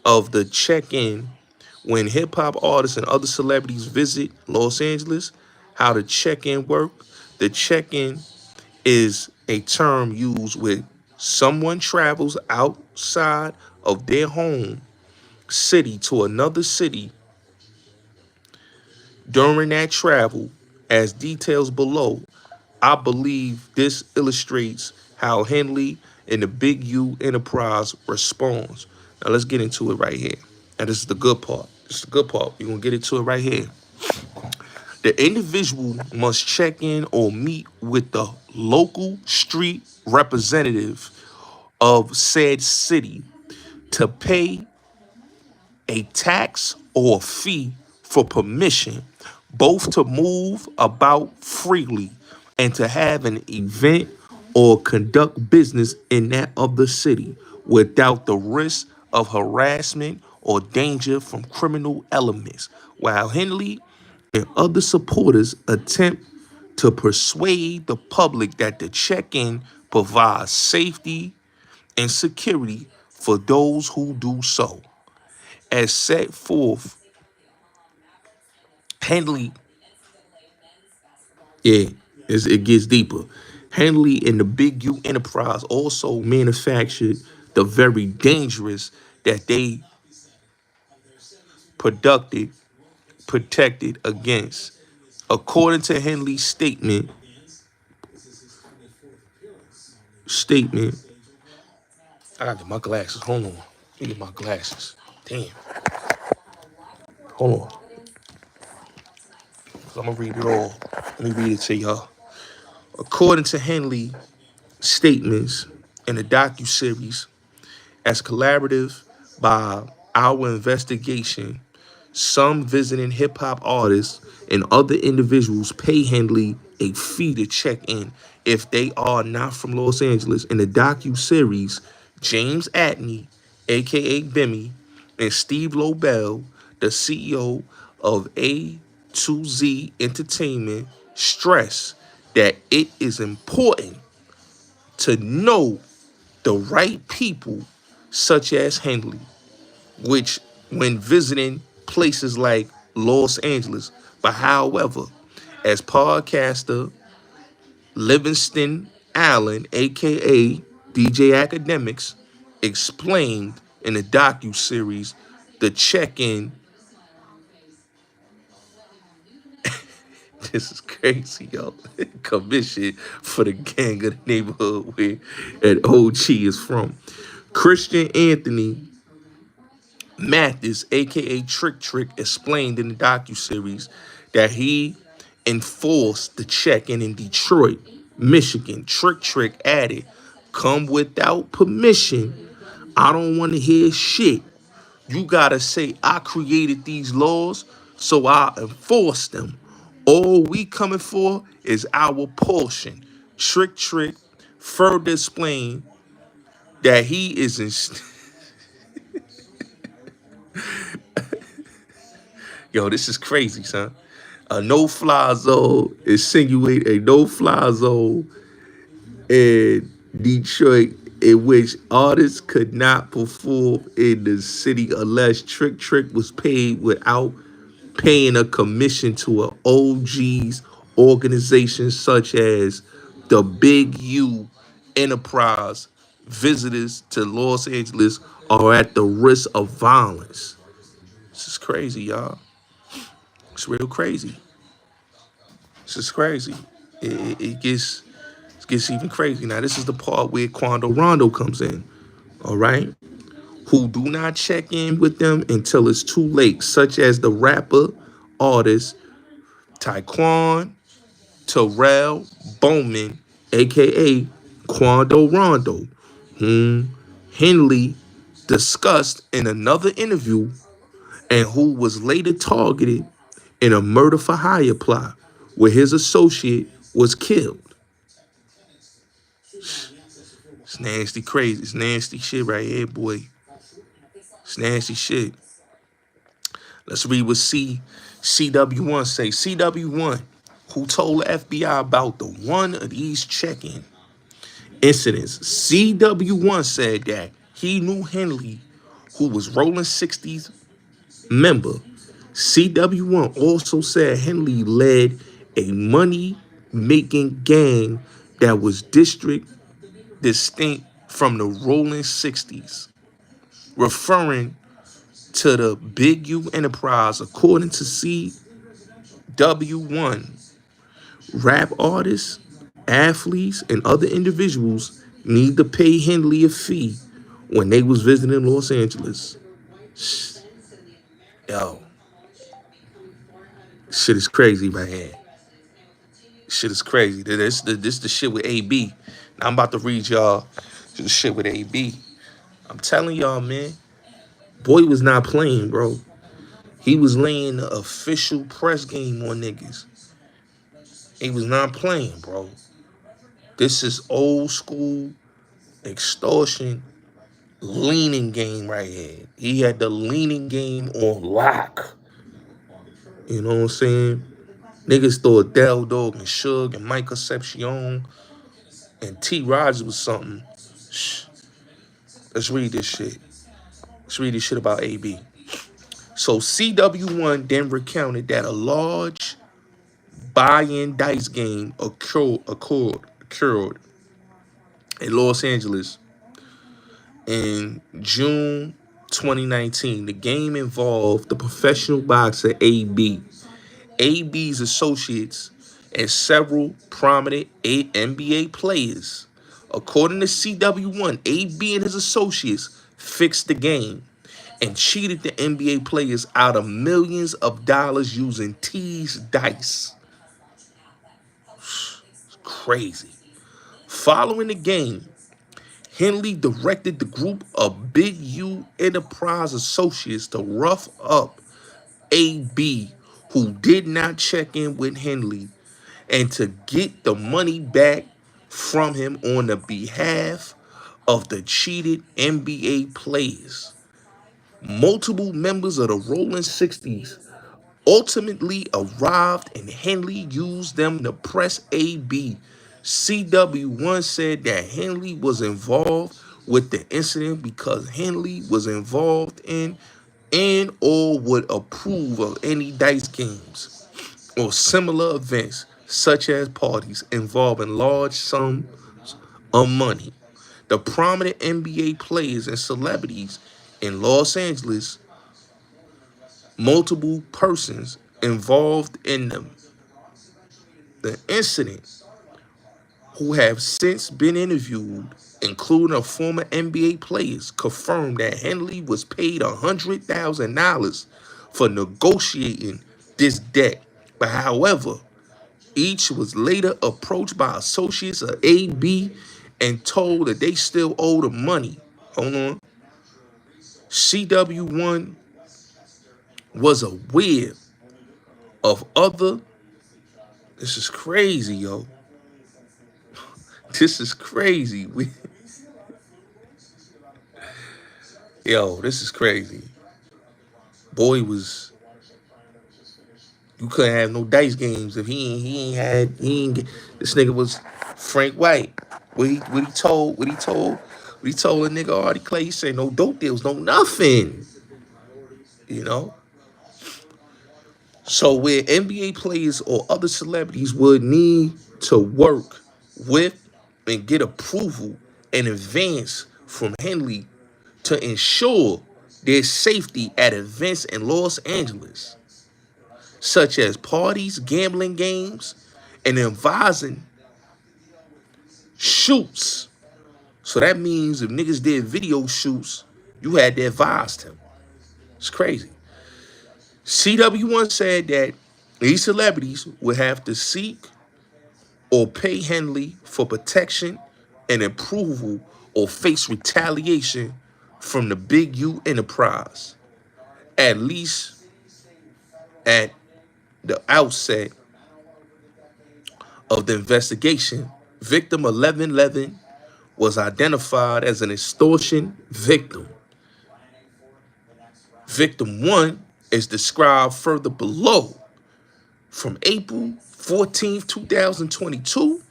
of the check-in when hip-hop artists and other celebrities visit Los Angeles, how the check-in work. The check-in is a term used when someone travels outside of their home city to another city. During that travel, as details below, I believe this illustrates how Henley and the Big U Enterprise responds. Now let's get into it right here. And this is the good part. This is the good part. We're gonna get into it right here. The individual must check in or meet with the local street representative of said city to pay a tax or fee for permission both to move about freely and to have an event or conduct business in that of the city without the risk of harassment or danger from criminal elements, while Henley and other supporters attempt to persuade the public that the check-in provides safety and security for those who do so. As set forth, Henley, yeah, it gets deeper. Henley and the Big U Enterprise also manufactured the very dangerous that they produced, protected against. According to Henley's statement, I gotta get my glasses. Hold on. Let me get my glasses. Damn. Hold on. 'Cause I'm gonna read it all. Let me read it to y'all. According to Henley statements in the docu-series, as collaborative by our investigation, some visiting hip hop artists and other individuals pay Henley a fee to check in if they are not from Los Angeles. In the docu-series, James Atney, aka Bimmy, and Steve Lobel, the CEO of A to Z Entertainment, stress that it is important to know the right people such as Henley, which when visiting places like Los Angeles. But however, as podcaster Livingston Allen, aka DJ Academics, explained in the docu-series, the check-in, this is crazy, yo. Commission for the gang of the neighborhood where an OG is from. Christian Anthony Mathis, aka Trick, explained in the docuseries that he enforced the check-in in Detroit, Michigan. Trick added, "Come without permission. I don't want to hear shit. You gotta say I created these laws, so I enforce them. All we coming for is our portion." Trick further explained that he is in. Yo, this is crazy, son. A no-fly zone, insinuate a no-fly zone in Detroit in which artists could not perform in the city unless Trick was paid without paying a commission to an OG's organization such as the Big U Enterprise. Visitors to Los Angeles are at the risk of violence. This is crazy, y'all. It's real crazy. This is crazy. It gets even crazy. Now, this is the part where Quando Rondo comes in. All right? Who do not check in with them until it's too late, such as the rapper, artist, Taekwon Terrell Bowman, aka Quando Rondo, whom Henley discussed in another interview and who was later targeted in a murder for hire plot where his associate was killed. It's nasty crazy. It's nasty shit right here, boy. It's nasty shit. Let's read what CW1 say. CW1, who told the FBI about the one of these check-in incidents. CW1 said that he knew Henley, who was Rolling 60s member. CW1 also said Henley led a money-making gang that was distinct from the Rolling 60s, referring to the Big U Enterprise. According to CW1, rap artists Athletes and other individuals need to pay Henley a fee when they was visiting Los Angeles. Yo, shit is crazy, man. Shit is crazy. This the shit with AB. Now I'm about to read y'all the shit with AB. I'm telling y'all, man. Boy was not playing, bro. He was laying the official press game on niggas. He was not playing, bro. This is old school extortion leaning game right here. He had the leaning game on lock. You know what I'm saying? Niggas thought Del Dog and Suge and Mike Concepcion and T. Rogers was something. Shh. Let's read this shit. Let's read this shit about AB. So CW1 then recounted that a large buy-in dice game occurred in Los Angeles in June 2019. The game involved the professional boxer AB, AB's associates, and several prominent NBA players. According to CW1, AB and his associates fixed the game and cheated the NBA players out of millions of dollars using T's dice. It's crazy. Following the game, Henley directed the group of Big U Enterprise associates to rough up AB, who did not check in with Henley, and to get the money back from him on the behalf of the cheated NBA players. Multiple members of the Rolling 60s ultimately arrived and Henley used them to press AB. CW1 said that Henley was involved with the incident because Henley was involved in and or would approve of any dice games or similar events such as parties involving large sums of money. The prominent NBA players and celebrities in Los Angeles, multiple persons involved in the incident who have since been interviewed, including a former NBA players, confirmed that Henley was paid $100,000 for negotiating this debt. But however, each was later approached by associates of AB and told that they still owe the money. Hold on. CW1 was aware of other. This is crazy, yo. This is crazy. Yo, this is crazy. Boy was, you couldn't have no dice games if he ain't this nigga was Frank White. What he told a nigga Artie Clay, he said no dope deals, no nothing. You know? So where NBA players or other celebrities would need to work with and get approval in advance from Henley to ensure their safety at events in Los Angeles, such as parties, gambling games, and advising shoots. So that means if niggas did video shoots, you had to advise them. It's crazy. CW1 said that these celebrities would have to seek or pay Henley for protection and approval or face retaliation from the Big U Enterprise, at least at the outset of the investigation. Victim 1111 was identified as an extortion victim. Victim 1 is described further below. From April 14th, 2022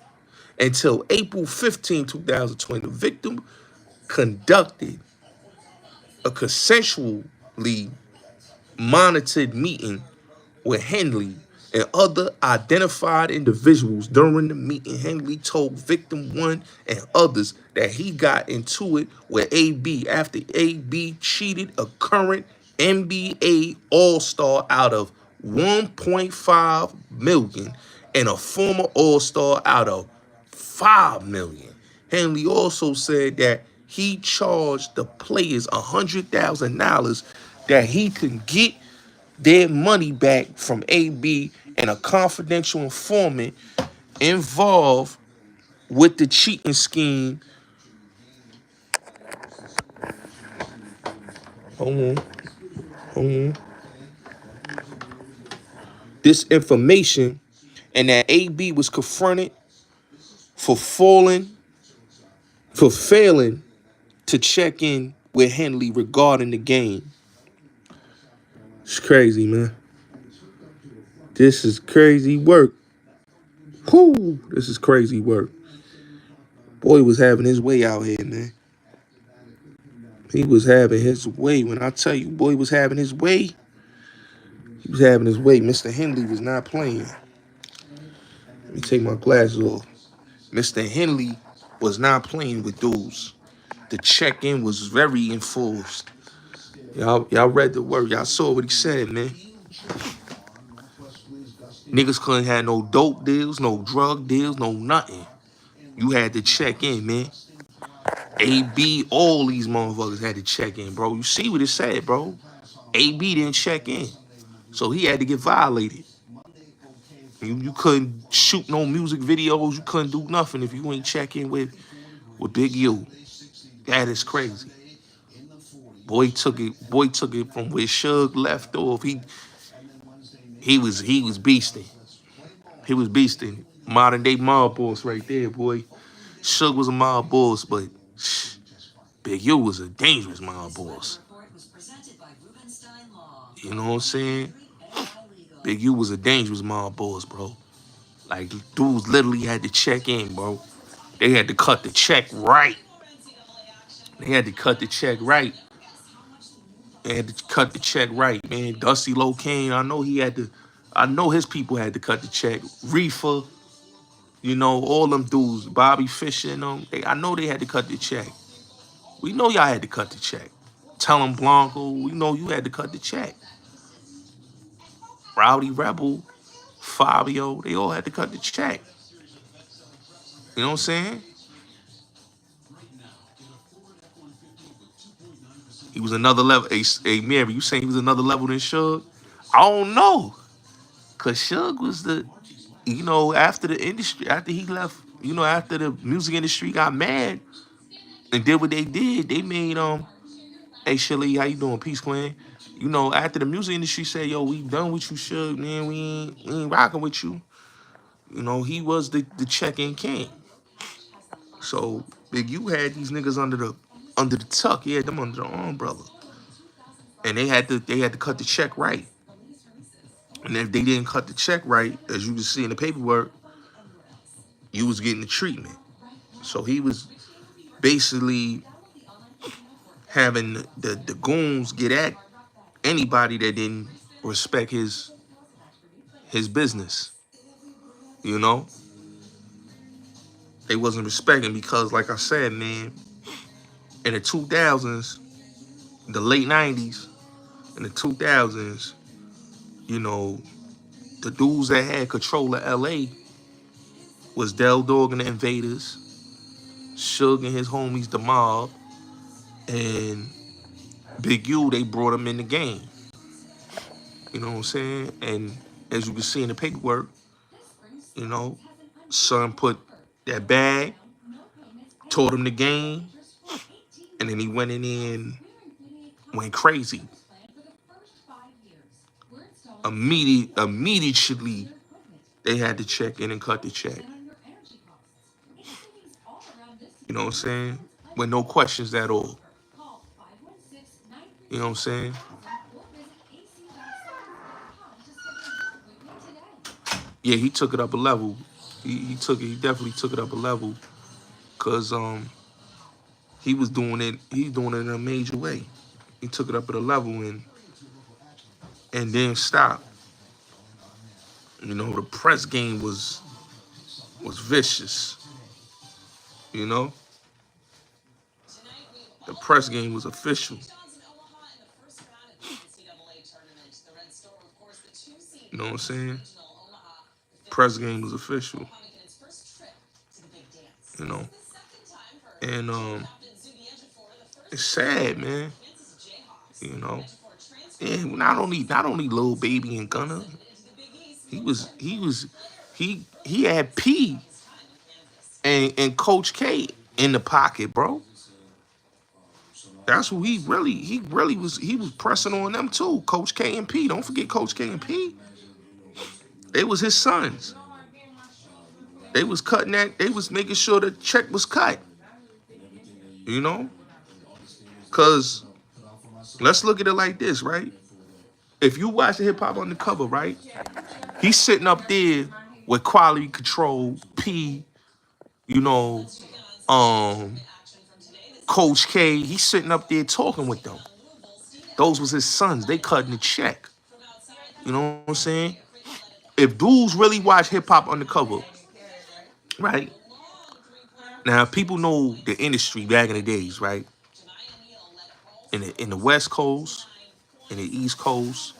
until April 15th, 2020, the victim conducted a consensually monitored meeting with Henley and other identified individuals. During the meeting, Henley told victim 1 and others that he got into it with AB after AB cheated a current NBA All-Star out of $1.5 million and a former All-Star out of $5 million. Henley also said that he charged the players $100,000 that he could get their money back from AB and a confidential informant involved with the cheating scheme. Hold on, hold on. This information, and that AB was confronted for failing to check in with Henley regarding the game. It's crazy, man. This is crazy work. Whoo, this is crazy work. Boy was having his way out here, man. He was having his way. When I tell you, boy was having his way, he was having his way. Mr. Henley was not playing. Let me take my glasses off. Mr. Henley was not playing with dudes. The check-in was very enforced. Y'all read the word. Y'all saw what he said, man. Niggas couldn't have no dope deals, no drug deals, no nothing. You had to check in, man. AB, all these motherfuckers had to check in, bro. You see what it said, bro. AB didn't check in. So he had to get violated. You couldn't shoot no music videos. You couldn't do nothing if you ain't check in with Big U. That is crazy. Boy took it from where Suge left off. He was beasting. He was beasting. Modern day mob boss right there, boy. Suge was a mob boss, but Big U was a dangerous mob boss. You know what I'm saying? Big U was a dangerous mob boss, bro. Like, dudes literally had to check in, bro. They had to cut the check right. They had to cut the check right. They had to cut the check right, man. Dusty Locane, I know his people had to cut the check. Reefer, you know, all them dudes, Bobby Fischer and them, I know they had to cut the check. We know y'all had to cut the check. Tell them Blanco, we know you had to cut the check. Rowdy Rebel, Fabio, they all had to cut the check. You know what I'm saying? He was another level. Hey, Mary, you saying he was another level than Suge? I don't know. Cause Suge was after the industry, after he left, after the music industry got mad and did what they did, they made hey Shelly, how you doing? Peace Queen. After the music industry said, yo, we done with you, Suge, man. We ain't rocking with you. He was the check-in king. So Big U had these niggas under the tuck. He had them under the umbrella. And they had to cut the check right. And if they didn't cut the check right, as you can see in the paperwork, you was getting the treatment. So he was basically having the goons get at anybody that didn't respect his business. They wasn't respecting because, like I said, man, in the 2000s, the late 90s, in the 2000s, the dudes that had control of LA was Del Dog and the Invaders, Suge and his homies, the Mob, and Big U. They brought him in the game. You know what I'm saying? And as you can see in the paperwork, son put that bag, taught him the game, and then he went in there and went crazy. Immediately, they had to check in and cut the check. You know what I'm saying? With no questions at all. You know what I'm saying? Yeah, he took it up a level. He definitely took it up a level. Cause he was doing it, in a major way. He took it up at a level and then stopped. The press game was vicious. The press game was official. You know what I'm saying? Press game was official. you know. And it's sad, man. You know. And not only Lil Baby and Gunna, he had P and Coach K in the pocket, bro. That's who he was pressing on them too. Coach K and P. Don't forget Coach K and P. They was his sons. They was cutting that. They was making sure the check was cut. You know, cause let's look at it like this, right? If you watch the Hip Hop Undercover, right? He's sitting up there with Quality Control, P, you know, um, Coach K. He's sitting up there talking with them. Those was his sons. They cutting the check. You know what I'm saying? If dudes really watch Hip Hop Undercover, right? Now, people know the industry back in the days, right? In the West Coast, in the East Coast,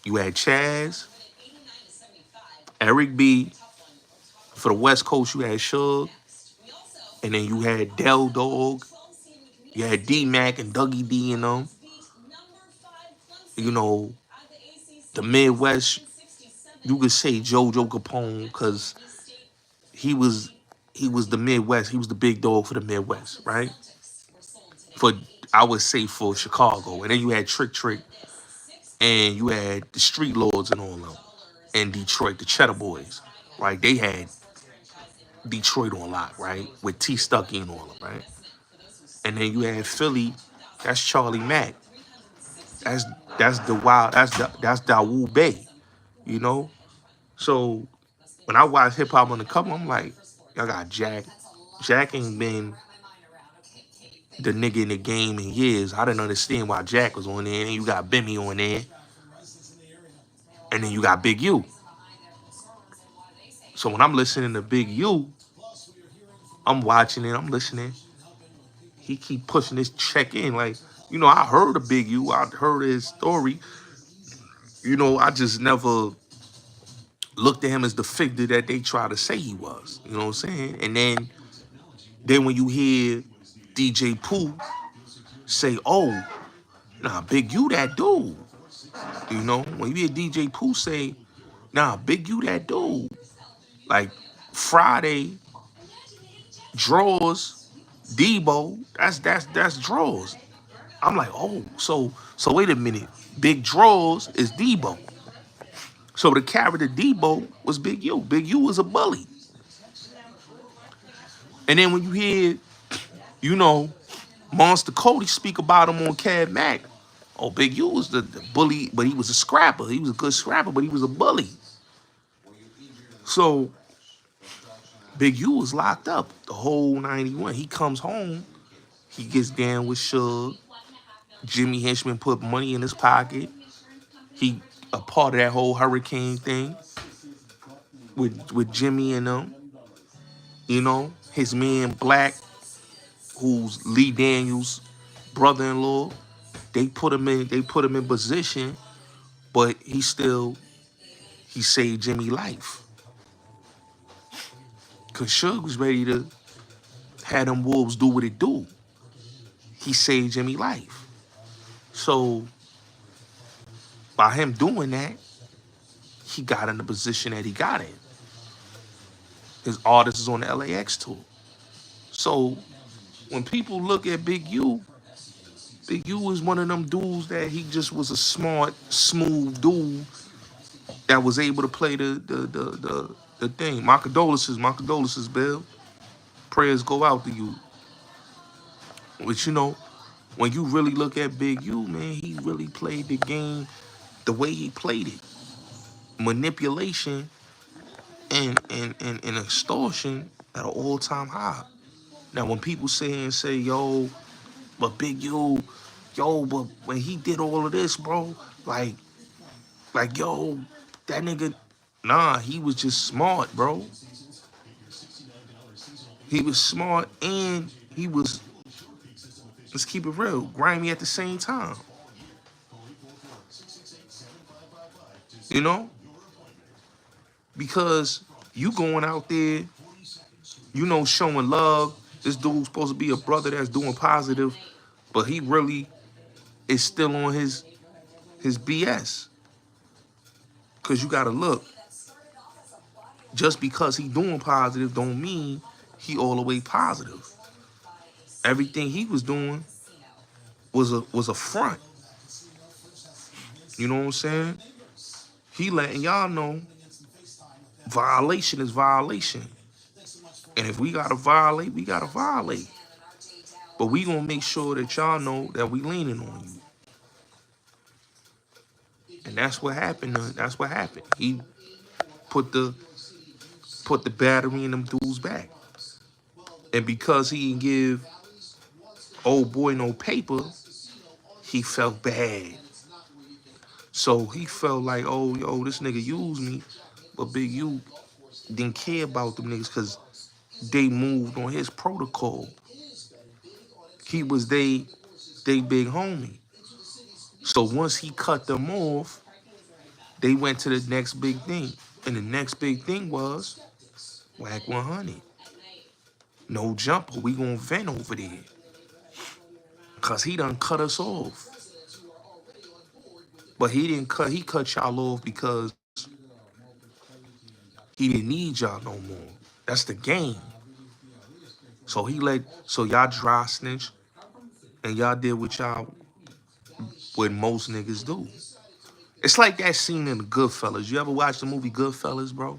you had Chaz, Eric B. For the West Coast, you had Suge, and then you had Del Dog, you had D Mac and Dougie D and them. You know, the Midwest, you could say JoJo Capone because he was he was the Midwest. He was the big dog for the Midwest, right? For I would say for Chicago, and then you had Trick Trick, and you had the Street Lords and all of them, and Detroit, the Cheddar Boys, right? They had Detroit on lock, right? With T Stucky and all of them, right? And then you had Philly, that's Charlie Mack. That's that's the wild, that's Dawu Bay, you know? So when I watch Hip Hop Undercover, I'm like, y'all got Jack. Jack ain't been the nigga in the game in years. I didn't understand why Jack was on there. And you got Bimmy on there. And then you got Big U. So when I'm listening to Big U, I'm watching it, I'm listening. He keep pushing this check in. Like, you know, I heard of Big U. I heard his story. You know, I just never looked at him as the figure that they try to say he was. You know what I'm saying? And then when you hear DJ Pooh say, oh, nah, Big U that dude. You know, when you hear DJ Pooh say, nah, Big U that dude. Like Friday, Draws, Debo, that's Draws. I'm like, oh, so wait a minute. Big Draws is Debo. So the character Debo was Big U. Big U was a bully. And then when you hear, you know, Monster Cody speak about him on Cad Mac, oh, Big U was the bully, but he was a scrapper. He was a good scrapper, but he was a bully. So Big U was locked up the whole 91. He comes home, he gets down with Suge. Jimmy Henchman put money in his pocket. He a part of that whole hurricane thing with Jimmy and them. You know, his man Black, who's Lee Daniels' brother-in-law, they put him in position, but he saved Jimmy life. Cause Suge was ready to have them wolves do what it do. He saved Jimmy life. So by him doing that, he got in the position that he got in. His artist is on the LAX tour. So when people look at Big U was one of them dudes that he just was a smart, smooth dude that was able to play the thing. My condolences, Bill. Prayers go out to you. But you know, when you really look at Big U, man, he really played the game the way he played it. Manipulation and extortion at an all-time high. Now, when people say, yo, but Big U, yo, but when he did all of this, bro, yo, that nigga, nah, he was just smart, bro. He was smart and he was, let's keep it real, grimy at the same time. You know? Because you going out there you know, showing love. This dude's supposed to be a brother that's doing positive, but he really is still on his BS. Cause you gotta look, just because he doing positive don't mean he all the way positive. Everything he was doing was a front. You know what I'm saying? He letting y'all know violation is violation. And if we gotta violate, we gotta violate. But we gonna make sure that y'all know that we leaning on you. And that's what happened. That's what happened. He put the battery in them dudes back. And because he didn't give old boy no paper, he felt bad. So he felt like, oh, yo, this nigga used me. But Big U didn't care about them niggas because they moved on his protocol. He was they big homie. So once he cut them off, they went to the next big thing. And the next big thing was Whack 100. No jumper. We gonna vent over there. Cause he done cut us off. But he cut y'all off because he didn't need y'all no more. That's the game. So y'all dry snitch and y'all did what most niggas do. It's like that scene in the Goodfellas. You ever watch the movie Goodfellas, bro?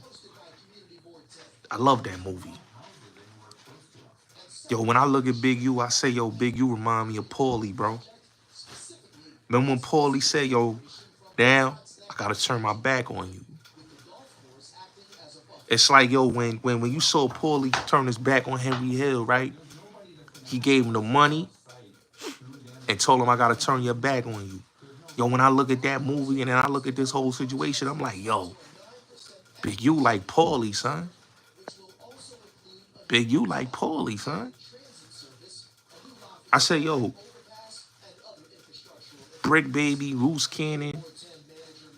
I love that movie. Yo, when I look at Big U, I say, yo, Big U remind me of Paulie, bro. Remember when Paulie said, yo, now I gotta turn my back on you. It's like, yo, when you saw Paulie turn his back on Henry Hill, right? He gave him the money and told him, I gotta turn your back on you. Yo, when I look at that movie and then I look at this whole situation, I'm like, yo, Big U like Paulie, son. Big U like Paulie, son. I say, yo, Brick Baby, Loose Cannon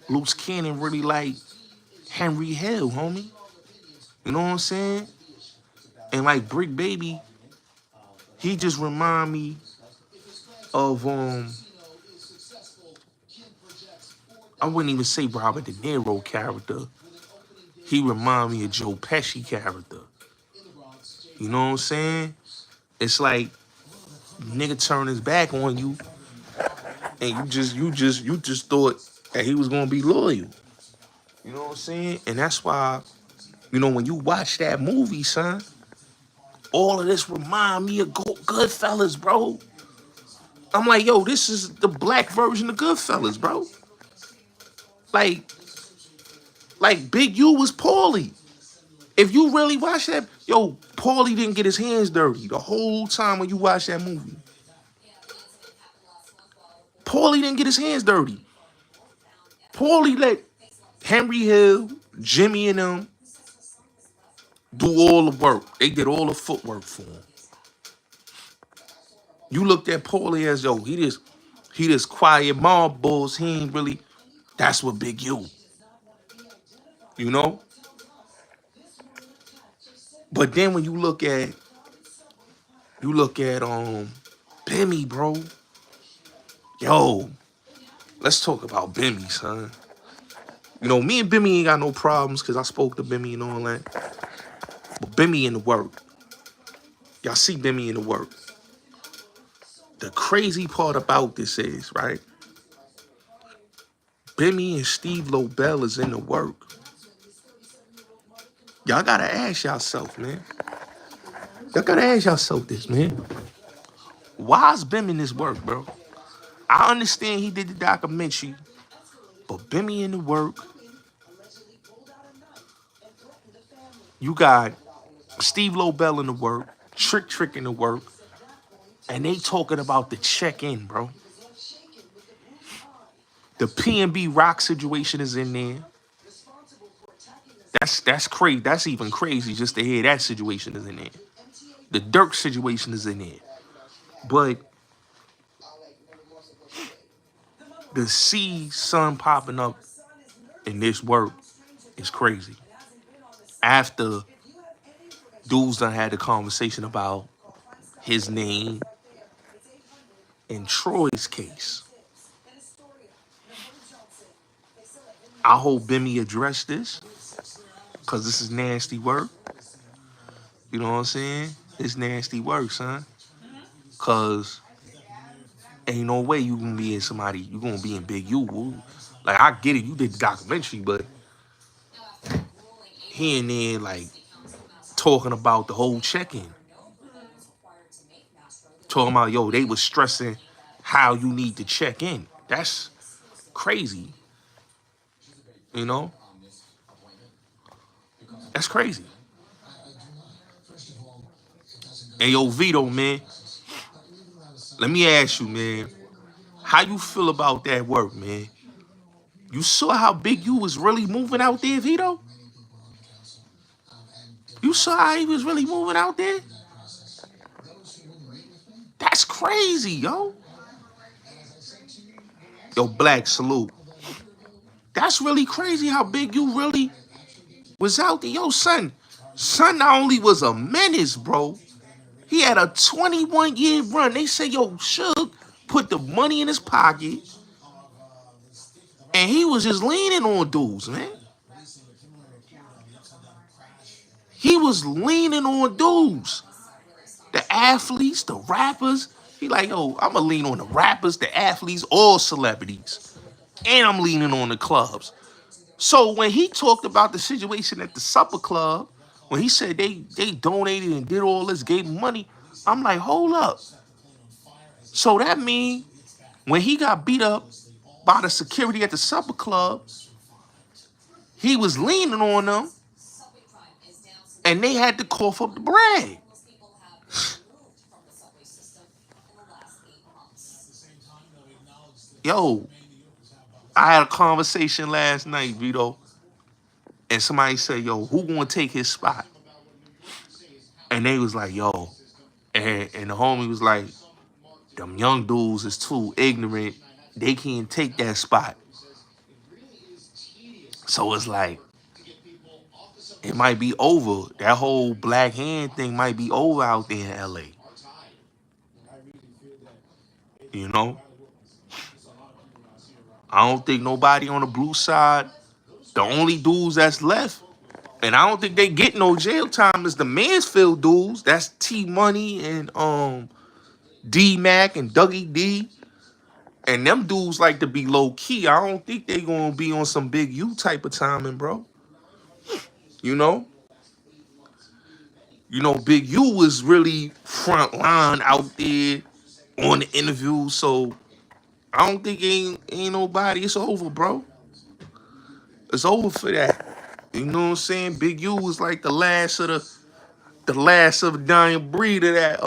really like Henry Hill, homie. You know what I'm saying? And like Brick Baby, he just remind me of I wouldn't even say Robert De Niro character. He remind me of Joe Pesci character. You know what I'm saying? It's like nigga turn his back on you, and you just thought that he was gonna be loyal. You know what I'm saying? And that's why, you know, when you watch that movie, son, all of this remind me of Goodfellas, bro. I'm like, yo, this is the black version of Goodfellas, bro. Like, Big U was Paulie. If you really watch that, yo, Paulie didn't get his hands dirty the whole time when you watch that movie. Paulie didn't get his hands dirty. Paulie let Henry Hill, Jimmy and them do all the work. They did all the footwork for him. You looked at Paulie as, yo, he just quiet mob bulls. He ain't really. That's what Big U. You know? But then when you look at Bimmy, bro. Yo, let's talk about Bimmy, son. You know, me and Bimmy ain't got no problems because I spoke to Bimmy and all that. But Bimmy in the work. Y'all see Bimmy in the work. The crazy part about this is, right? Bimmy and Steve Lobel is in the work. Y'all gotta ask yourself, man. Y'all gotta ask yourself this, man. Why is Bimmy in this work, bro? I understand he did the documentary, but Bimmy in the work. You got Steve Lobel in the work, Trick in the work, and they talking about the check-in, bro. The P&B Rock situation is in there. That's crazy. That's even crazy just to hear that situation is in there. The Dirk situation is in there. But to see Son popping up in this work is crazy. After Dudes done had a conversation about his name in Troy's case. I hope Bimmy addressed this, because this is nasty work. You know what I'm saying? It's nasty work, son. Because ain't no way you gonna be in somebody, you gonna be in Big U. Woo. Like, I get it, you did the documentary, but he and there, like, talking about the whole check-in. Talking about, yo, they was stressing how you need to check in. That's crazy. You know? That's crazy. And yo, Vito, man, let me ask you, man, how you feel about that work, man? You saw how big you was really moving out there, Vito? You saw how he was really moving out there? That's crazy, yo. Yo, Black, salute. That's really crazy how big you really was out there. Yo, son not only was a menace, bro. He had a 21-year run. They say, yo, Suge put the money in his pocket, and he was just leaning on dudes, man. He was leaning on dudes. The athletes, the rappers. He like, yo, I'm going to lean on the rappers, the athletes, all celebrities. And I'm leaning on the clubs. So when he talked about the situation at the supper club, when he said they donated and did all this, gave him money, I'm like, hold up. So that means when he got beat up by the security at the supper club, he was leaning on them, and they had to cough up the bread. Yo, I had a conversation last night, Vito, and somebody said, yo, who gonna take his spot? And they was like, yo, and the homie was like, them young dudes is too ignorant. They can't take that spot. So it's like, it might be over. That whole black hand thing might be over out there in LA. You know? I don't think nobody on the blue side, the only dudes that's left, and I don't think they get no jail time, is the Mansfield dudes. That's T Money and D Mac and Dougie D. And them dudes like to be low key. I don't think they gonna be on some Big U type of timing, bro. You know? You know, Big U was really front line out there on the interview, so I don't think ain't nobody. It's over, bro. It's over for that. You know what I'm saying? Big U was like the last of the dying breed of that.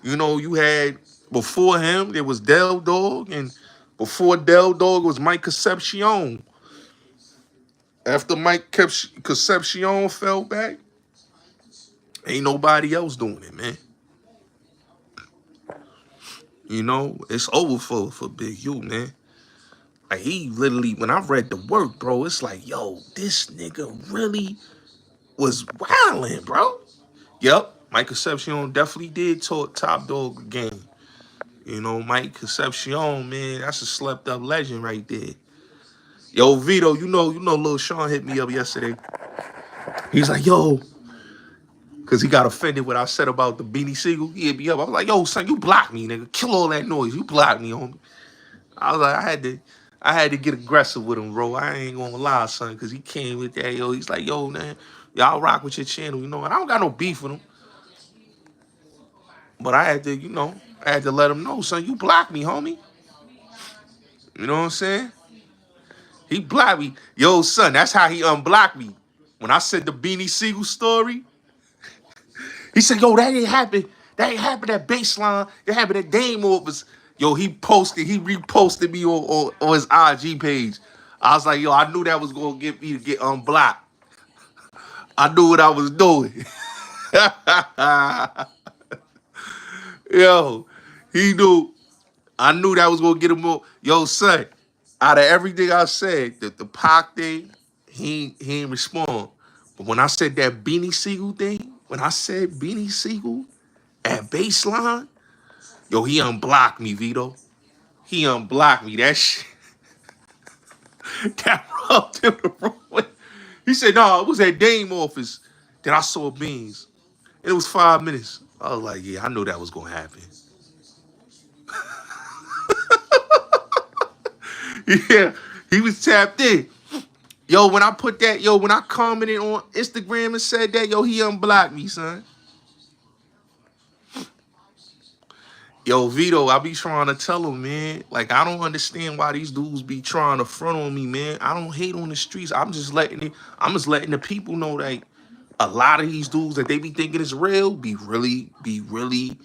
You know, you had before him there was Del Dog, and before Del Dog was Mike Concepcion. After Mike Concepcion fell back, ain't nobody else doing it, man. You know, it's over for Big U, man. Like, he literally, when I read the work, bro, it's like, yo, this nigga really was wilding, bro. Yep, Mike Concepcion definitely did talk top dog game. You know, Mike Concepcion, man, that's a slept up legend right there. Yo, Vito, you know, Lil Sean hit me up yesterday. He's like, yo, because he got offended what I said about the Beanie Siegel. He hit me up. I was like, yo, son, you blocked me, nigga. Kill all that noise. You blocked me, homie. I was like, I had to get aggressive with him, bro. I ain't gonna lie, son, because he came with that, yo. He's like, yo, man, y'all rock with your channel, you know. And I don't got no beef with him. But I had to, I had to let him know, son, you blocked me, homie. You know what I'm saying? He blocked me. Yo, son, that's how he unblocked me. When I said the Beanie Siegel story, he said, yo, that ain't happened. That ain't happened at Baseline. It happened at Dame Office. Yo, he reposted me on his IG page. I was like, yo, I knew that was going to get me to get unblocked. I knew what I was doing. Yo, he knew. I knew that was going to get him more. Yo, son, out of everything I said, the Pac thing, he ain't respond. But when I said that Beanie Siegel thing, When I said Beanie Siegel at baseline, yo, he unblocked me, Vito. He unblocked me. That shit, that rubbed him the wrong way. He said, no, it was at Dame office that I saw Beans. And it was 5 minutes. I was like, yeah, I knew that was going to happen. Yeah, he was tapped in. Yo, when I put that, yo, when I commented on Instagram and said that, yo, he unblocked me, son. Yo, Vito, I be trying to tell him, man. Like, I don't understand why these dudes be trying to front on me, man. I don't hate on the streets. I'm just letting the people know that a lot of these dudes that they be thinking is real be really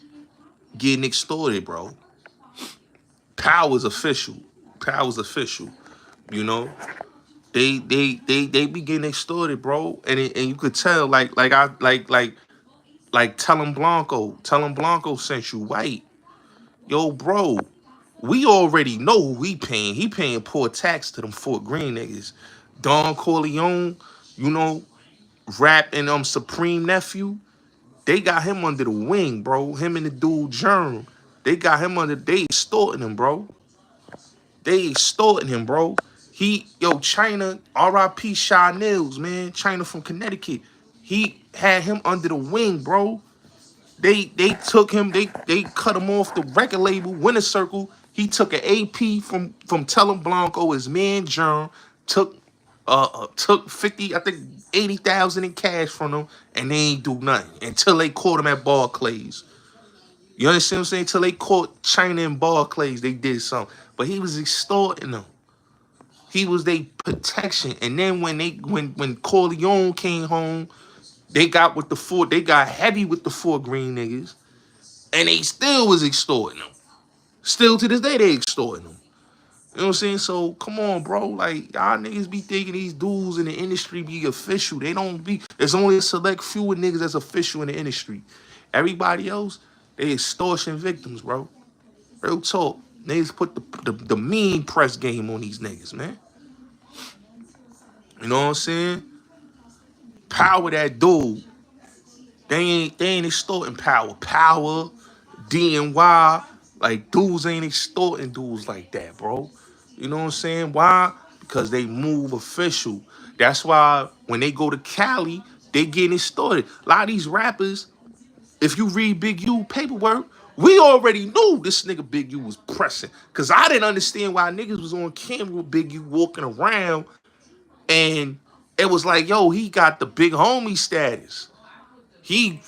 getting extorted, bro. Power's official. Power's official. You know? They be getting extorted, bro. And you could tell, like tell him Blanco sent you white. Yo, bro, we already know who he paying. He paying poor tax to them Fort Greene niggas. Don Corleone, you know, Rap and Supreme Nephew, they got him under the wing, bro. Him and the dude Germ. They got him under, they extorting him, bro. They extorting him, bro. China, R.I.P. Shy Nils, man. China from Connecticut. He had him under the wing, bro. They took him, they cut him off the record label, Winner Circle. He took an AP from Tellum Blanco, his man Germ, took 50, I think 80,000 in cash from them, and they ain't do nothing until they caught him at Barclays. You understand what I'm saying? Until they caught China and Barclays, they did something. But he was extorting them. He was their protection. And then when Corleone came home, they got heavy with the Fort Greene niggas, and they still was extorting them. Still to this day, they extorting them. You know what I'm saying? So come on, bro. Like, y'all niggas be thinking these dudes in the industry be official. They don't be. There's only a select few of niggas that's official in the industry. Everybody else, they extortion victims, bro. Real talk. Niggas put the mean press game on these niggas, man. You know what I'm saying? Power that dude. They ain't extorting Power. Power, DNY, like dudes ain't extorting dudes like that, bro. You know what I'm saying? Why? Because they move official. That's why when they go to Cali, they getting extorted. A lot of these rappers, if you read Big U paperwork, we already knew this nigga Big U was pressing. Cause I didn't understand why niggas was on camera with Big U walking around, and it was like, yo, he got the big homie status. He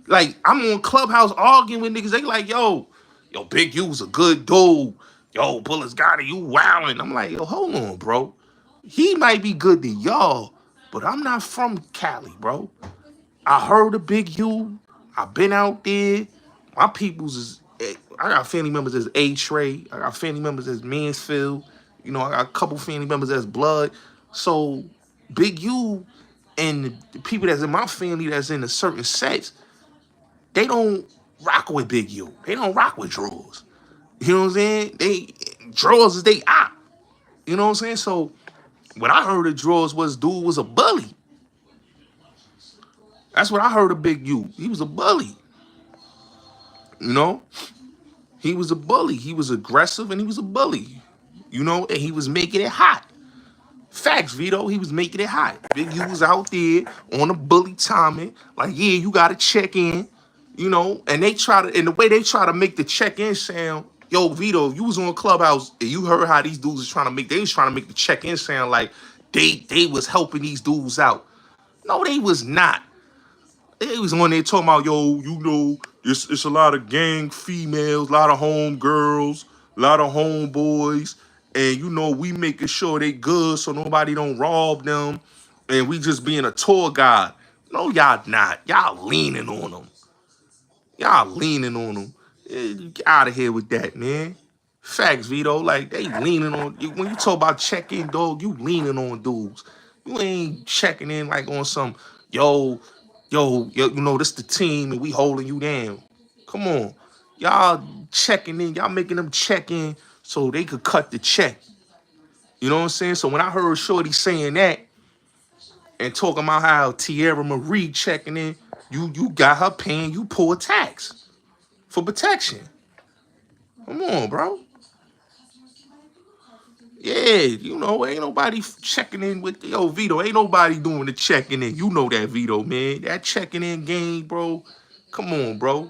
like, I'm on Clubhouse arguing with niggas. They like, yo, Big U's a good dude. Yo, Bulletz Gotti, you wildin'. I'm like, yo, hold on, bro. He might be good to y'all, but I'm not from Cali, bro. I heard of Big U. I've been out there. My peoples is, I got family members as A-Tray. I got family members as Mansfield. You know, I got a couple family members as Blood. So Big U and the people that's in my family that's in a certain sets, they don't rock with Big U. They don't rock with Draws. You know what I'm saying? Draws is they op. You know what I'm saying? So what I heard of Draws was dude was a bully. That's what I heard of Big U. He was a bully. You know? He was a bully. He was aggressive and he was a bully. You know? And he was making it hot. Facts, Vito. He was making it hot. Big U was out there on a bully timing. Like, yeah, you got to check in. You know? And the way they try to make the check-in sound, yo, Vito, you was on Clubhouse and you heard how these dudes was trying to make the check-in sound like they was helping these dudes out. No, they was not. They was on there talking about, yo, you know, it's a lot of gang females, a lot of home girls, a lot of homeboys, and you know, we making sure they good so nobody don't rob them, and we just being a tour guide. No, y'all not. Y'all leaning on them. Y'all leaning on them. Get out of here with that, man. Facts, Vito. Like, they leaning on you. When you talk about check-in, dog, you leaning on dudes. You ain't checking in like on some, yo, you know, this the team and we holding you down. Come on. Y'all checking in. Y'all making them check in so they could cut the check. You know what I'm saying? So when I heard Shorty saying that and talking about how Tierra Marie checking in, You got her paying you poor tax for protection. Come on, bro. Yeah, ain't nobody checking in with Vito. Ain't nobody doing the checking in. You know that, Vito, man. That checking in game, bro. Come on, bro.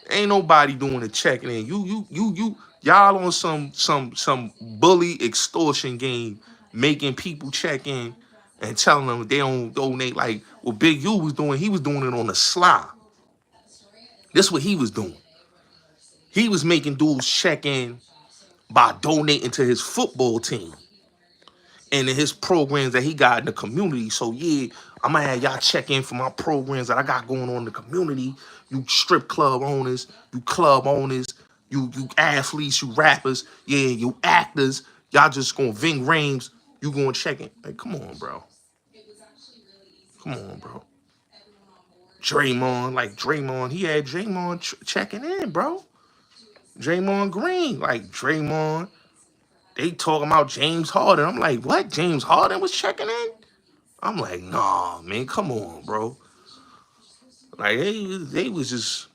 Ain't nobody doing the checking in. Y'all on some bully extortion game, making people check in and telling them they don't donate. Like what Big U was doing, he was doing it on the sly. This what he was doing. He was making dudes check in by donating to his football team and in his programs that he got in the community. So yeah, I'm gonna have y'all check in for my programs that I got going on in the community. You strip club owners, you club owners, you athletes, you rappers, yeah, you actors, y'all just gonna ving rames, you gonna check in. Like, come on, bro. Come on, bro. Draymond, he had Draymond checking in, bro. Draymond Green, like Draymond. They talking about James Harden. I'm like, what? James Harden was checking in? I'm like, nah, man, come on, bro. Like they was just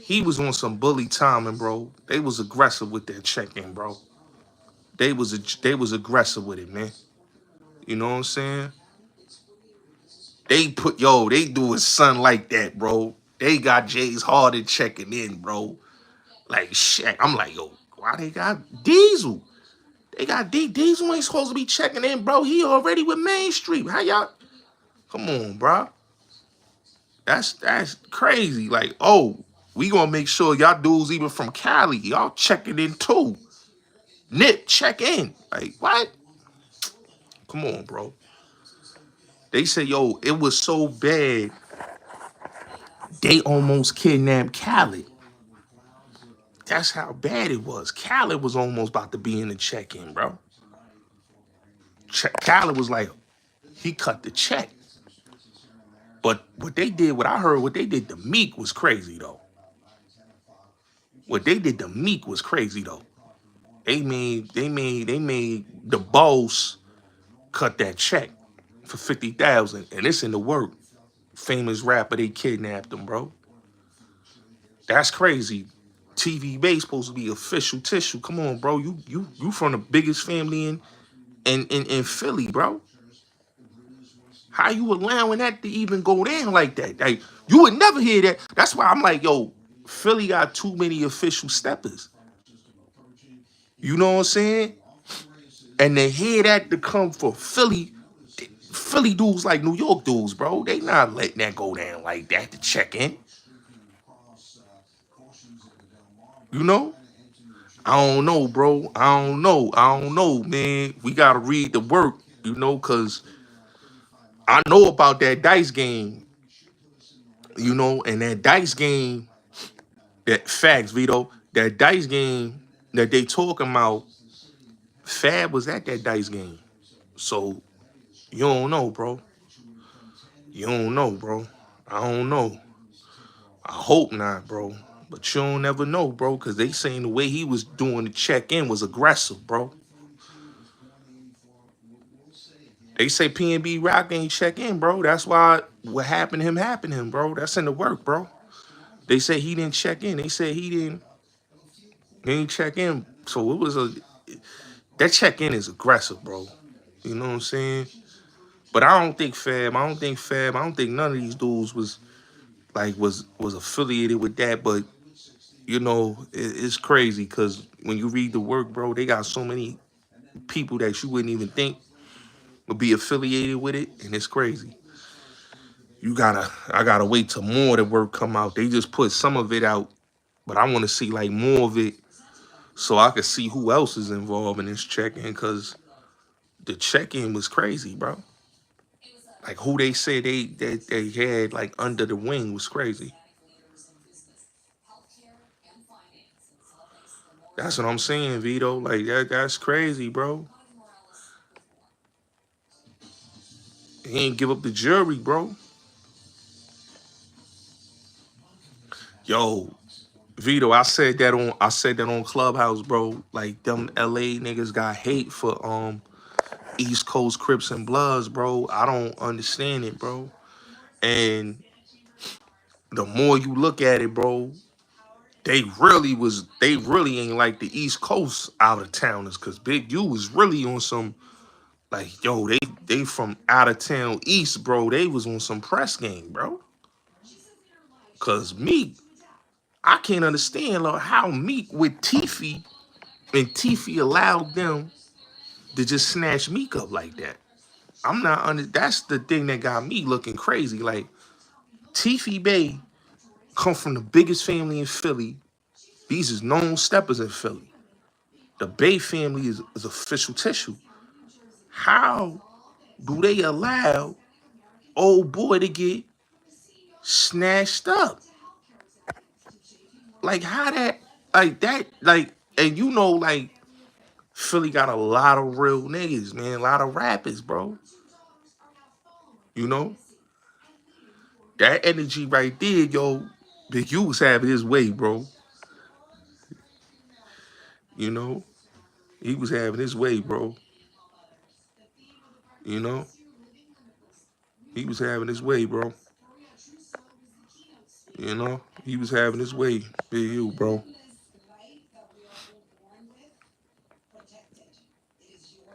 he was on some bully timing, bro. They was aggressive with their check-in, bro. They was aggressive with it, man. You know what I'm saying? They do his son like that, bro. They got James Harden checking in, bro. Like shit. I'm like, yo, why they got Diesel? They got Diesel ain't supposed to be checking in, bro. He already with Main Street. How y'all? Come on, bro. That's crazy. Like, oh, we gonna make sure y'all dudes even from Cali, y'all checking in too. Nip, check in. Like, what? Come on, bro. They say, yo, it was so bad, they almost kidnapped Khaled. That's how bad it was. Khaled was almost about to be in the check-in, bro. Khaled was like, he cut the check. But what I heard, what they did to Meek was crazy, though. What they did to Meek was crazy, though. They made the boss cut that check for 50,000, and it's in the work. Famous rapper, they kidnapped him, bro. That's crazy. TV base supposed to be official tissue. Come on, bro. You from the biggest family in Philly, bro. How you allowing that to even go down like that? Like you would never hear that. That's why I'm like, yo, Philly got too many official steppers. You know what I'm saying? And to hear that to come for Philly dudes like New York dudes, bro. They not letting that go down like that to check in. You know? I don't know, bro. I don't know, man. We gotta read the work, cause I know about that dice game, and that dice game, that facts, Vito, that dice game that they talking about, Fab was at that dice game. So you don't know, bro. You don't know, bro. I don't know. I hope not, bro. But you don't never know, bro, because they saying the way he was doing the check-in was aggressive, bro. They say P&B Rock ain't check in, bro. That's why what happened to him, bro. That's in the work, bro. They say he didn't check in. They said he didn't check in. So it was that check in is aggressive, bro. You know what I'm saying? But I don't think none of these dudes was affiliated with that. But it's crazy because when you read the work, bro, they got so many people that you wouldn't even think would be affiliated with it, and it's crazy. I gotta wait till more of the work come out. They just put some of it out, but I want to see like more of it so I can see who else is involved in this check-in because the check-in was crazy, bro. Like who they said they had like under the wing was crazy. That's what I'm saying, Vito. Like that's crazy, bro. He ain't give up the jury, bro. Yo, Vito, I said that on Clubhouse, bro. Like them LA niggas got hate for East Coast Crips and Bloods, bro. I don't understand it, bro. And the more you look at it, bro, they really ain't like the East Coast out of towners, cause Big U was really on some like, yo, they from out of town East, bro. They was on some press game, bro. Cause Meek, I can't understand like, how Meek with Teefy and Teefy allowed them to just snatch Meek up like that. I'm not under. That's the thing that got me looking crazy. Like Teefy Bay come from the biggest family in Philly. These is known steppers in Philly. The Bay family is official tissue. How do they allow old boy to get snatched up? Like how that, like, and you know, like Philly got a lot of real niggas, man, a lot of rappers, bro. You know that energy right there, yo. Big U was having his way, bro. You know he was having his way, bro. You know he was having his way, bro. You know he was having his way, Big U, bro.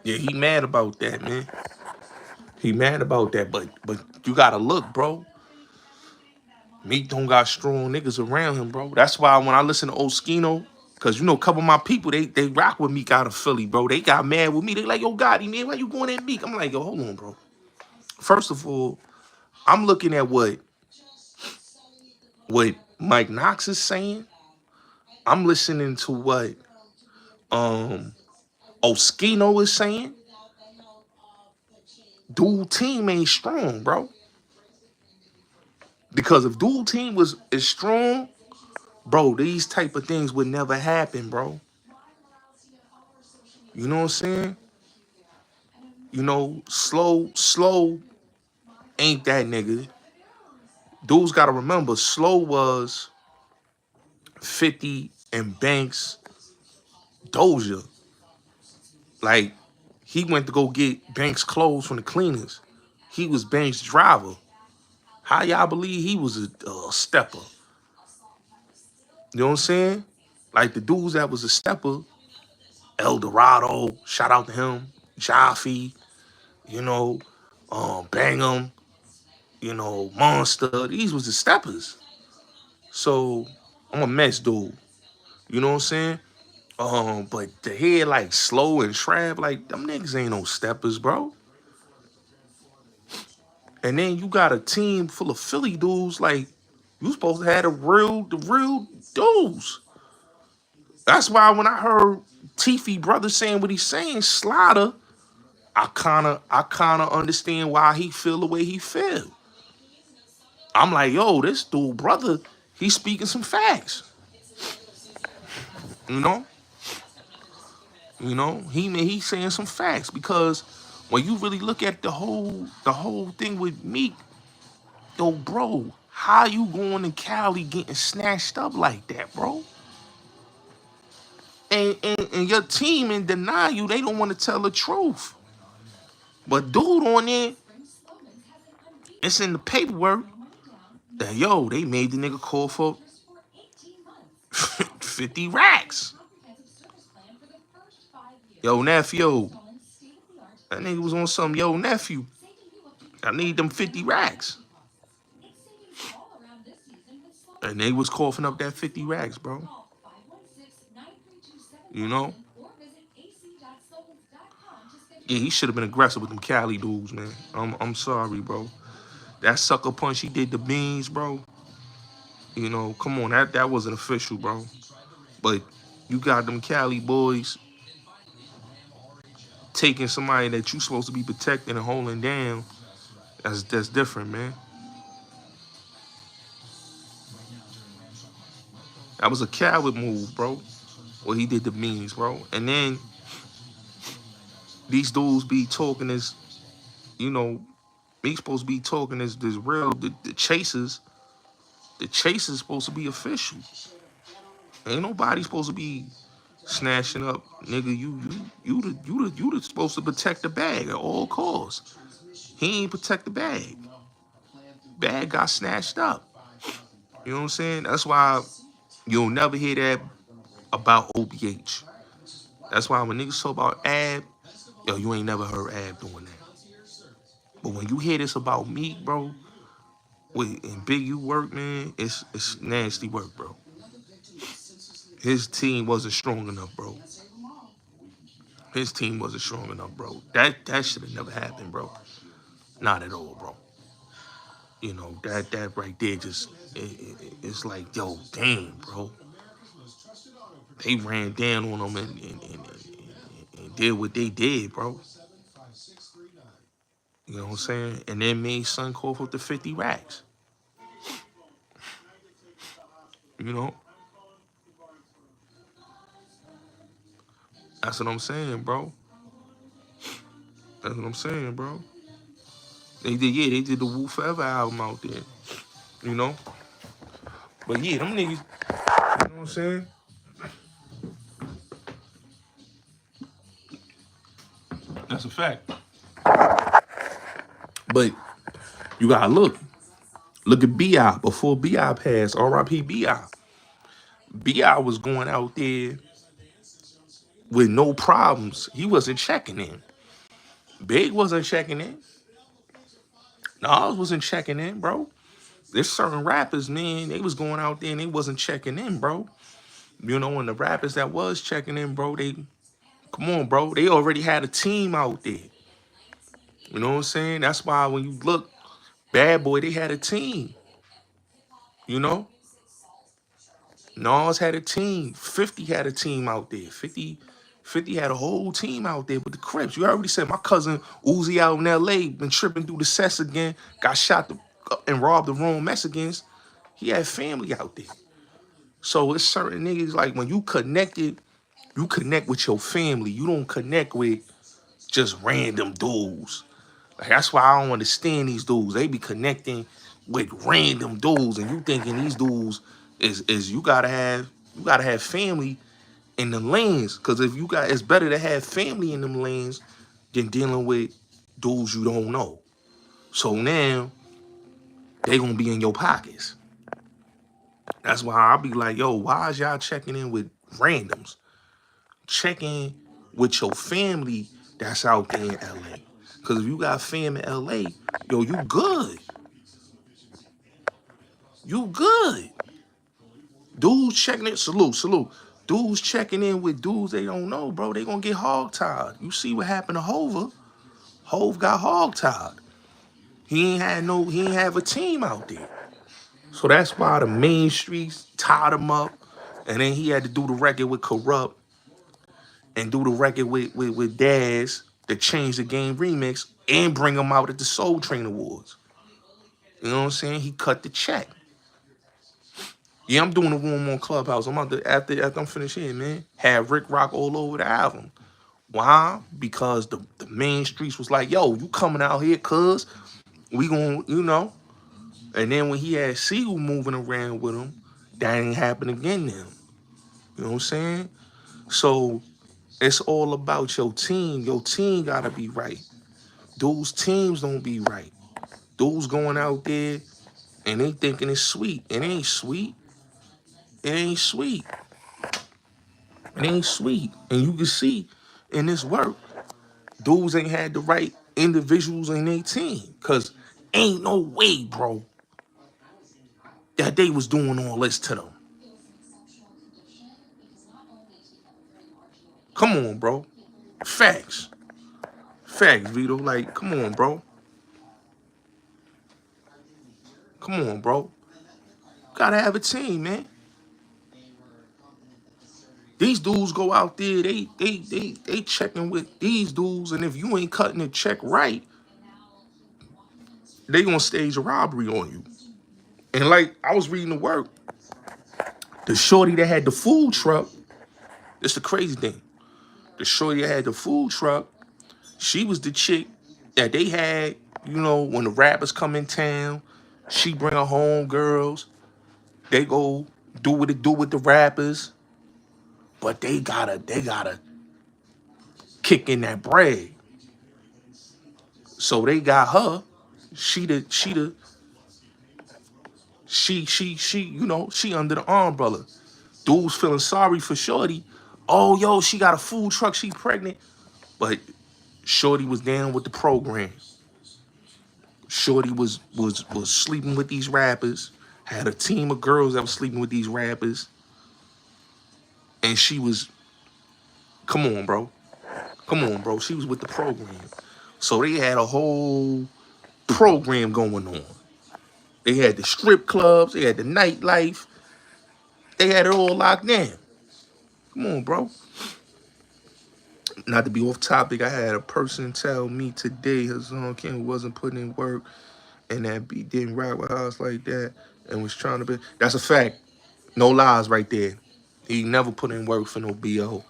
Yeah, he mad about that, man. He mad about that, but you gotta look, bro. Meek don't got strong niggas around him, bro. That's why when I listen to Oskino, cause you know a couple of my people, they rock with Meek out of Philly, bro. They got mad with me. They like, yo, Gotti, man, why you going at Meek? I'm like, yo, hold on, bro. First of all, I'm looking at what Mike Knox is saying. I'm listening to what Oskino is saying. Dual team ain't strong, bro. Because if dual team is strong, bro, these type of things would never happen, bro. You know what I'm saying? You know, slow ain't that nigga. Dudes gotta remember, Slow was 50 and Banks Doja. Like, he went to go get Banks clothes from the cleaners. He was Banks' driver. How y'all believe he was a stepper? You know what I'm saying? Like the dudes that was a stepper, El Dorado, shout out to him, Jaffe, you know, Bangum, you know, Monster. These was the steppers. So I'm a mess dude. You know what I'm saying? But to hear like Slow and Trav, like them niggas ain't no steppers, bro. And then you got a team full of Philly dudes, like you supposed to have the real dudes. That's why when I heard Teefy brother saying what he's saying, Slaughter, I kinda understand why he feel the way he feel. I'm like, yo, this dude, brother, he's speaking some facts. You know? He's saying some facts because when you really look at the whole thing with Meek, yo, bro, how you going to Cali getting snatched up like that, bro? And your team in deny you, they don't want to tell the truth. But dude on there, it's in the paperwork that yo, they made the nigga call for 50 racks. Yo, nephew, that nigga was on some yo nephew. I need them 50 racks. And they was coughing up that 50 racks, bro. You know? Yeah, he should have been aggressive with them Cali dudes, man. I'm sorry, bro. That sucker punch he did the beans, bro. You know, come on, that wasn't official, bro. But you got them Cali boys taking somebody that you supposed to be protecting and holding down. That's different, man. That was a coward move, bro. What he did to beans, bro. And then these dudes be talking as, you know, me supposed to be talking as this real the chasers. The chasers supposed to be official. Ain't nobody supposed to be snatching up, nigga. You the supposed to protect the bag at all costs. He ain't protect the bag. Bag got snatched up. You know what I'm saying? That's why you'll never hear that about OBH. That's why when niggas talk about Ab, yo, you ain't never heard Ab doing that. But when you hear this about Meek, bro, and Big U work, man, it's nasty work, bro. His team wasn't strong enough, bro. His team wasn't strong enough, bro. That should have never happened, bro. Not at all, bro. You know, that right there just, it's like, yo, damn, bro. They ran down on them and did what they did, bro. You know what I'm saying? And then made Son call for the 50 racks. You know? That's what I'm saying, bro. That's what I'm saying, bro. They did the Woo Forever album out there. You know? But yeah, them niggas, you know what I'm saying? That's a fact. But you gotta look. Look at B.I. before B.I. passed. R.I.P. B.I. B.I. was going out there with no problems. He wasn't checking in. Big wasn't checking in. Nas wasn't checking in, bro. There's certain rappers, man, they was going out there and they wasn't checking in, bro. You know, and the rappers that was checking in, bro, they, come on, bro. They already had a team out there. You know what I'm saying? That's why when you look, Bad Boy, they had a team. You know? Nas had a team. 50 had a team out there. 50 had a whole team out there with the Crips. You already said my cousin Uzi out in L.A. been tripping through the sets again, got shot and robbed the wrong Mexicans. He had family out there. So it's certain niggas, like when you connected, you connect with your family. You don't connect with just random dudes. Like that's why I don't understand these dudes. They be connecting with random dudes, and you thinking these dudes is you gotta have family in the lanes. Cause if you got, it's better to have family in them lanes than dealing with dudes you don't know. So now they gonna be in your pockets. That's why I'll be like, yo, why is y'all checking in with randoms? Check in with your family that's out there in LA. Cause if you got fam in LA, yo, you good. You good. Dudes checking in, salute. Dudes checking in with dudes they don't know, bro. They gonna get hog-tied. You see what happened to Hova? Hove got hog-tied. He ain't have a team out there. So that's why the main streets tied him up. And then he had to do the record with Corrupt and do the record with Daz, the Change the Game remix, and bring him out at the Soul Train Awards. You know what I'm saying? He cut the check. Yeah, I'm doing a room on Clubhouse. I'm about to, after I'm finished here, man, have Rick Rock all over the album. Why? Because the main streets was like, yo, you coming out here, cuz we gonna, you know. And then when he had Siegel moving around with him, that ain't happen again now. You know what I'm saying? So it's all about your team. Your team gotta be right. Those teams don't be right. Those going out there and they thinking it's sweet. It ain't sweet. It ain't sweet. It ain't sweet. And you can see in this work, dudes ain't had the right individuals in their team. Cause ain't no way, bro, that they was doing all this to them. Come on, bro. Facts. Facts, Vito. Like, come on, bro. Come on, bro. Gotta have a team, man. These dudes go out there, they checking with these dudes, and if you ain't cutting the check right, they gonna stage a robbery on you. And like I was reading the work, the shorty that had the food truck, it's the crazy thing. The shorty that had the food truck, she was the chick that they had, you know, when the rappers come in town, she bring her home girls, they go do what they do with the rappers, but they gotta kick in that bread. So they got her. She you know, she under the umbrella. Dude's feeling sorry for Shorty. Oh, yo, she got a food truck, she pregnant. But Shorty was down with the program. Shorty was sleeping with these rappers, had a team of girls that was sleeping with these rappers, and she was, come on, bro. Come on, bro. She was with the program. So they had a whole program going on. They had the strip clubs, they had the nightlife, they had it all locked down. Come on, bro. Not to be off topic, I had a person tell me today his son Kim wasn't putting in work and that beat didn't ride with us like that and was trying to be. That's a fact. No lies right there. He never put in work for no B.O.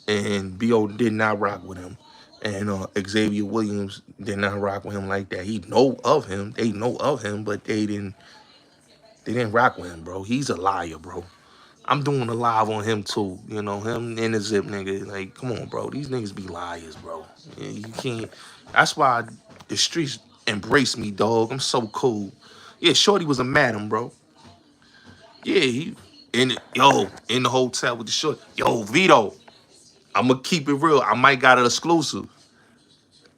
And B.O. did not rock with him. And Xavier Williams did not rock with him like that. He know of him. They know of him, but they didn't rock with him, bro. He's a liar, bro. I'm doing a live on him too. You know, him and the Zip nigga. Like, come on, bro. These niggas be liars, bro. Yeah, you can't. That's why the streets embrace me, dog. I'm so cool. Yeah, Shorty was a madam, bro. Yeah, he in the hotel with the short. Yo, Vito, I'ma keep it real. I might got an exclusive.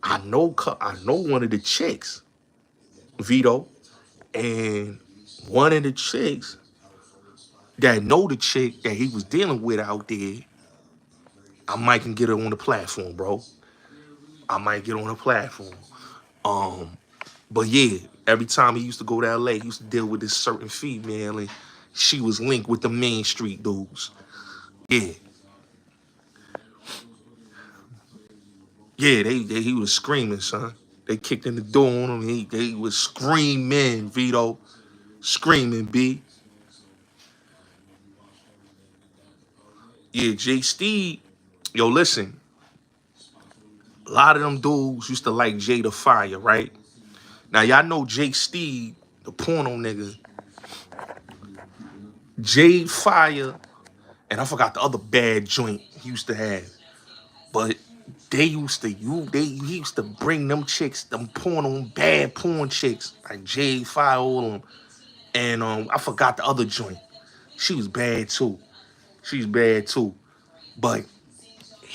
I know one of the chicks, Vito, and one of the chicks that know the chick that he was dealing with out there. I might can get her on the platform, bro. I might get on the platform. Um, but yeah, every time he used to go to LA, he used to deal with this certain female, and she was linked with the Main Street dudes. Yeah, yeah, he was screaming, son. They kicked in the door on him. They was screaming, Vito, screaming, B. Yeah, Jay Steve. Yo, listen. A lot of them dudes used to like Jay the Fire, right? Now y'all know Jay Steve, the porno nigga. Jay Fire, and I forgot the other bad joint he used to have. But he used to bring them chicks, them porno, bad porn chicks, like Jay Fire, all of them. And I forgot the other joint. She was bad too. She's bad too. But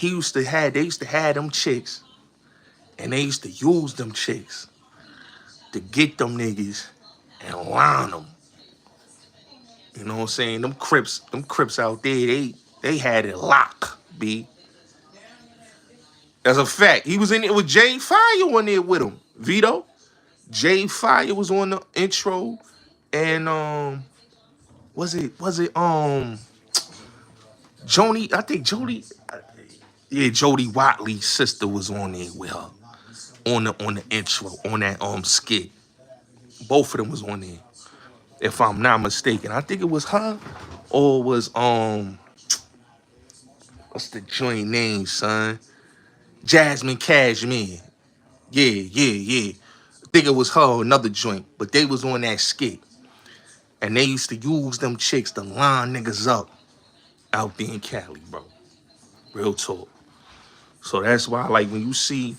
they used to have them chicks, and they used to use them chicks to get them niggas and line them. You know what I'm saying? Them Crips out there, they had it locked, B. That's a fact. He was in it with Jay Fire on there with him. Vito. Jay Fire was on the intro. And was it Joni? I think Jody. Yeah, Jody Watley's sister was on there with her. On the intro, on that skit. Both of them was on there. If I'm not mistaken. I think it was her or was what's the joint name, son? Jasmine Cashmere. Yeah. I think it was her or another joint, but they was on that skit. And they used to use them chicks to line niggas up out there in Cali, bro. Real talk. So that's why, like, when you see...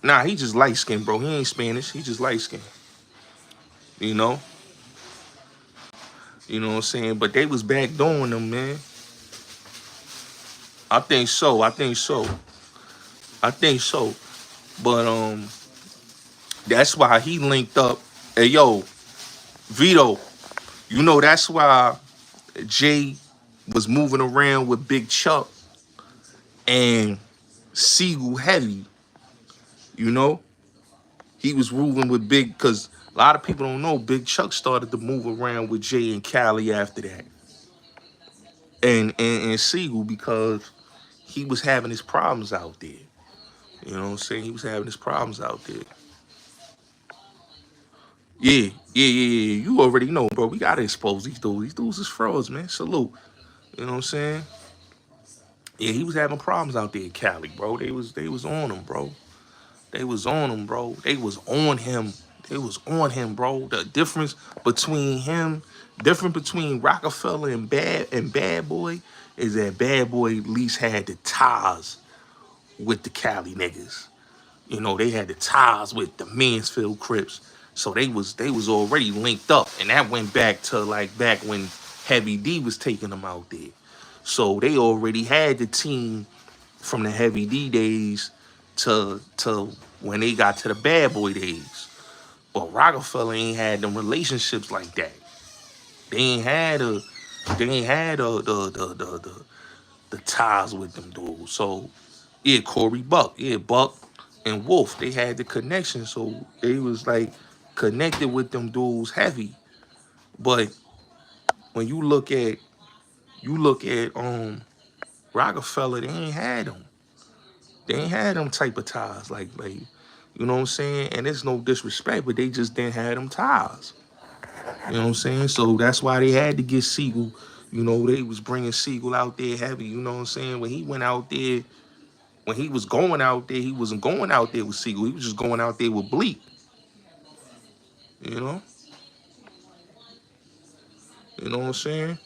Nah, he just light-skinned, bro. He ain't Spanish. He just light-skinned. You know? You know what I'm saying? But they was backdooring them, man. I think so. But, that's why he linked up. Hey, yo, Vito, you know that's why Jay was moving around with Big Chuck and Siegel Heavy. You know? He was moving with Big, because a lot of people don't know, Big Chuck started to move around with Jay and Cali after that. And Siegel, because he was having his problems out there. You know what I'm saying? He was having his problems out there. Yeah. You already know, bro. We gotta expose these dudes. These dudes is frauds, man. Salute. You know what I'm saying? Yeah, he was having problems out there in Cali, bro. They was on him, bro. They was on him, bro. They was on him. They was on him, bro. The difference between Rockefeller and Bad Boy is that Bad Boy at least had the ties with the Cali niggas. You know, they had the ties with the Mansfield Crips. So they was already linked up, and that went back to like back when Heavy D was taking them out there. So they already had the team from the Heavy D days to when they got to the Bad Boy days. But Rockefeller ain't had them relationships like that. They ain't had a they ain't had the ties with them dudes. So yeah, Corey Buck, yeah, Buck and Wolf, they had the connection. So they was like connected with them dudes heavy. But when you look at Rockefeller, they ain't had them. They ain't had them type of ties. Like you know what I'm saying? And it's no disrespect, but they just didn't have them ties. You know what I'm saying? So that's why they had to get Siegel. You know, they was bringing Siegel out there heavy. You know what I'm saying? When he went out there, when he was going out there, he wasn't going out there with Siegel. He was just going out there with Bleak. You know? You know what I'm saying?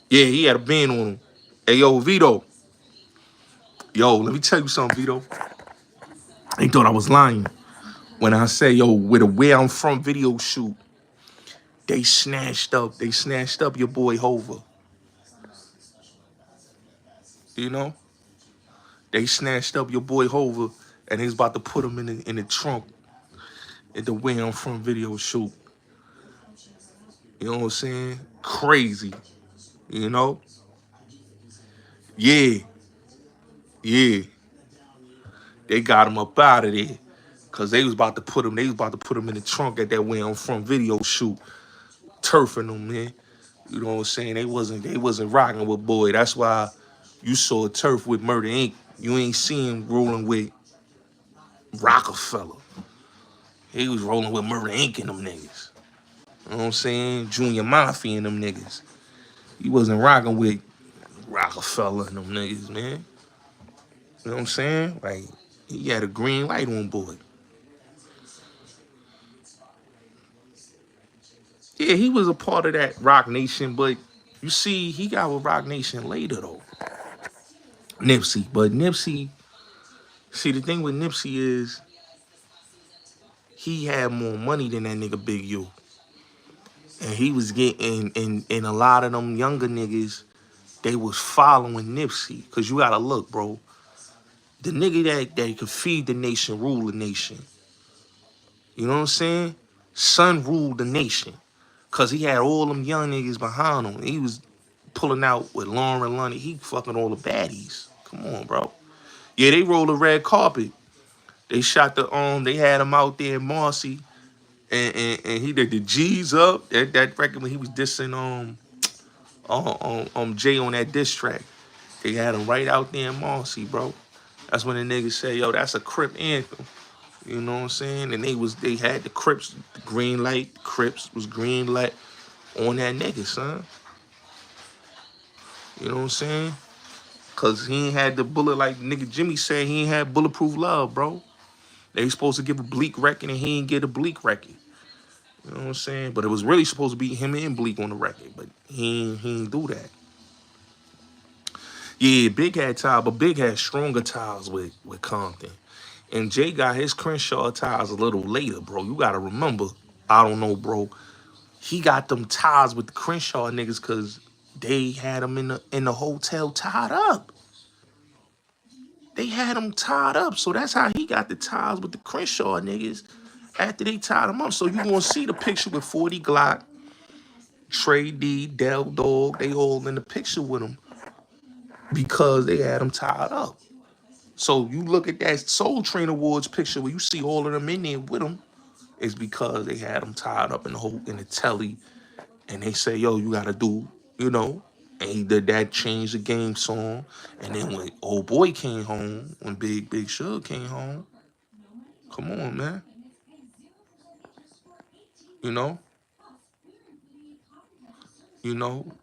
Yeah, he had a band on him. Hey, yo, Vito. Yo, let me tell you something, Vito. He thought I was lying. When I say, yo, with a Where I'm From video shoot, they snatched up your boy Hova. You know? They snatched up your boy Hova, and he's about to put him in the trunk at the Where I'm From video shoot. You know what I'm saying? Crazy. You know? Yeah, yeah. They got him up out of there. Cause they was about to put him in the trunk at that Where I'm From video shoot. Turfing them, man. You know what I'm saying? They wasn't rocking with boy. That's why you saw Turf with Murder Inc. You ain't see him rolling with Rockefeller. He was rolling with Murder Inc. and them niggas. You know what I'm saying? Junior Mafia and them niggas. He wasn't rocking with Rockefeller and them niggas, man. You know what I'm saying? Like, he had a green light on boy. Yeah, he was a part of that Rock Nation, but you see, he got with Rock Nation later, though. Nipsey. But Nipsey, see, the thing with Nipsey is he had more money than that nigga Big U. And he was getting, and a lot of them younger niggas, they was following Nipsey. Because you got to look, bro. The nigga that could feed the nation, rule the nation. You know what I'm saying? Son ruled the nation. Because he had all them young niggas behind him. He was pulling out with Lauren Lundy. He fucking all the baddies. Come on, bro. Yeah, they rolled the red carpet. They shot they had him out there in Marcy. And he did the G's up. That record when he was dissing Jay on that diss track. They had him right out there in Marcy, bro. That's when the niggas say, yo, that's a Crip anthem. You know what I'm saying? And they had the Crips, the green light, Crips was green light on that nigga, son. You know what I'm saying? Cause he ain't had the bullet like nigga Jimmy said he ain't had bulletproof love, bro. They supposed to give a Bleak record and he ain't get a Bleak record. You know what I'm saying? But it was really supposed to be him and Bleak on the record, but he ain't do that. Yeah, Big had ties, but Big had stronger ties with Compton. And Jay got his Crenshaw ties a little later, bro. You gotta remember, I don't know, bro. He got them ties with the Crenshaw niggas because they had him in the hotel tied up. They had him tied up. So that's how he got the ties with the Crenshaw niggas after they tied him up. So you gonna see the picture with 40 Glock, Trey D, Del Dog, they all in the picture with him because they had him tied up. So you look at that Soul Train Awards picture where you see all of them in there with him, is because they had him tied up in the telly, and they say, yo, you gotta do, you know, and he did that Change the Game song. And then when Old Boy came home, when Big Suge came home, come on, man. You know,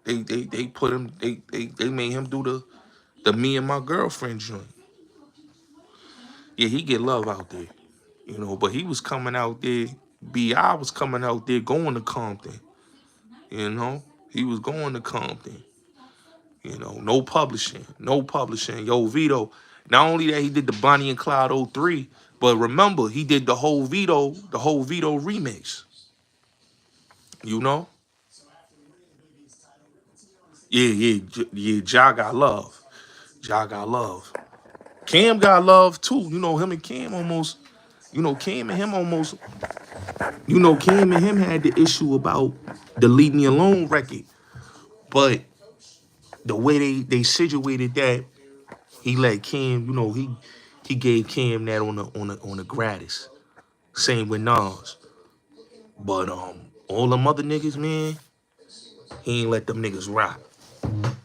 they put him, they made him do the Me and My Girlfriend joint. Yeah, he get love out there, you know, but he was coming out there, B.I. was coming out there going to Compton, you know. He was going to Compton, you know, no publishing. Yo, Vito, Not only that, he did the Bonnie and Clyde '03, but remember, he did the whole Vito remix. You know? Yeah, Ja got love. Ja got love. Cam got love too. You know, him and Cam almost, Cam and him almost, Cam and him had the issue about the Leave Me Alone record. But the way they situated that, he let Cam, he gave Cam that on the gratis. Same with Nas. But all them other niggas, man, he ain't let them niggas rock.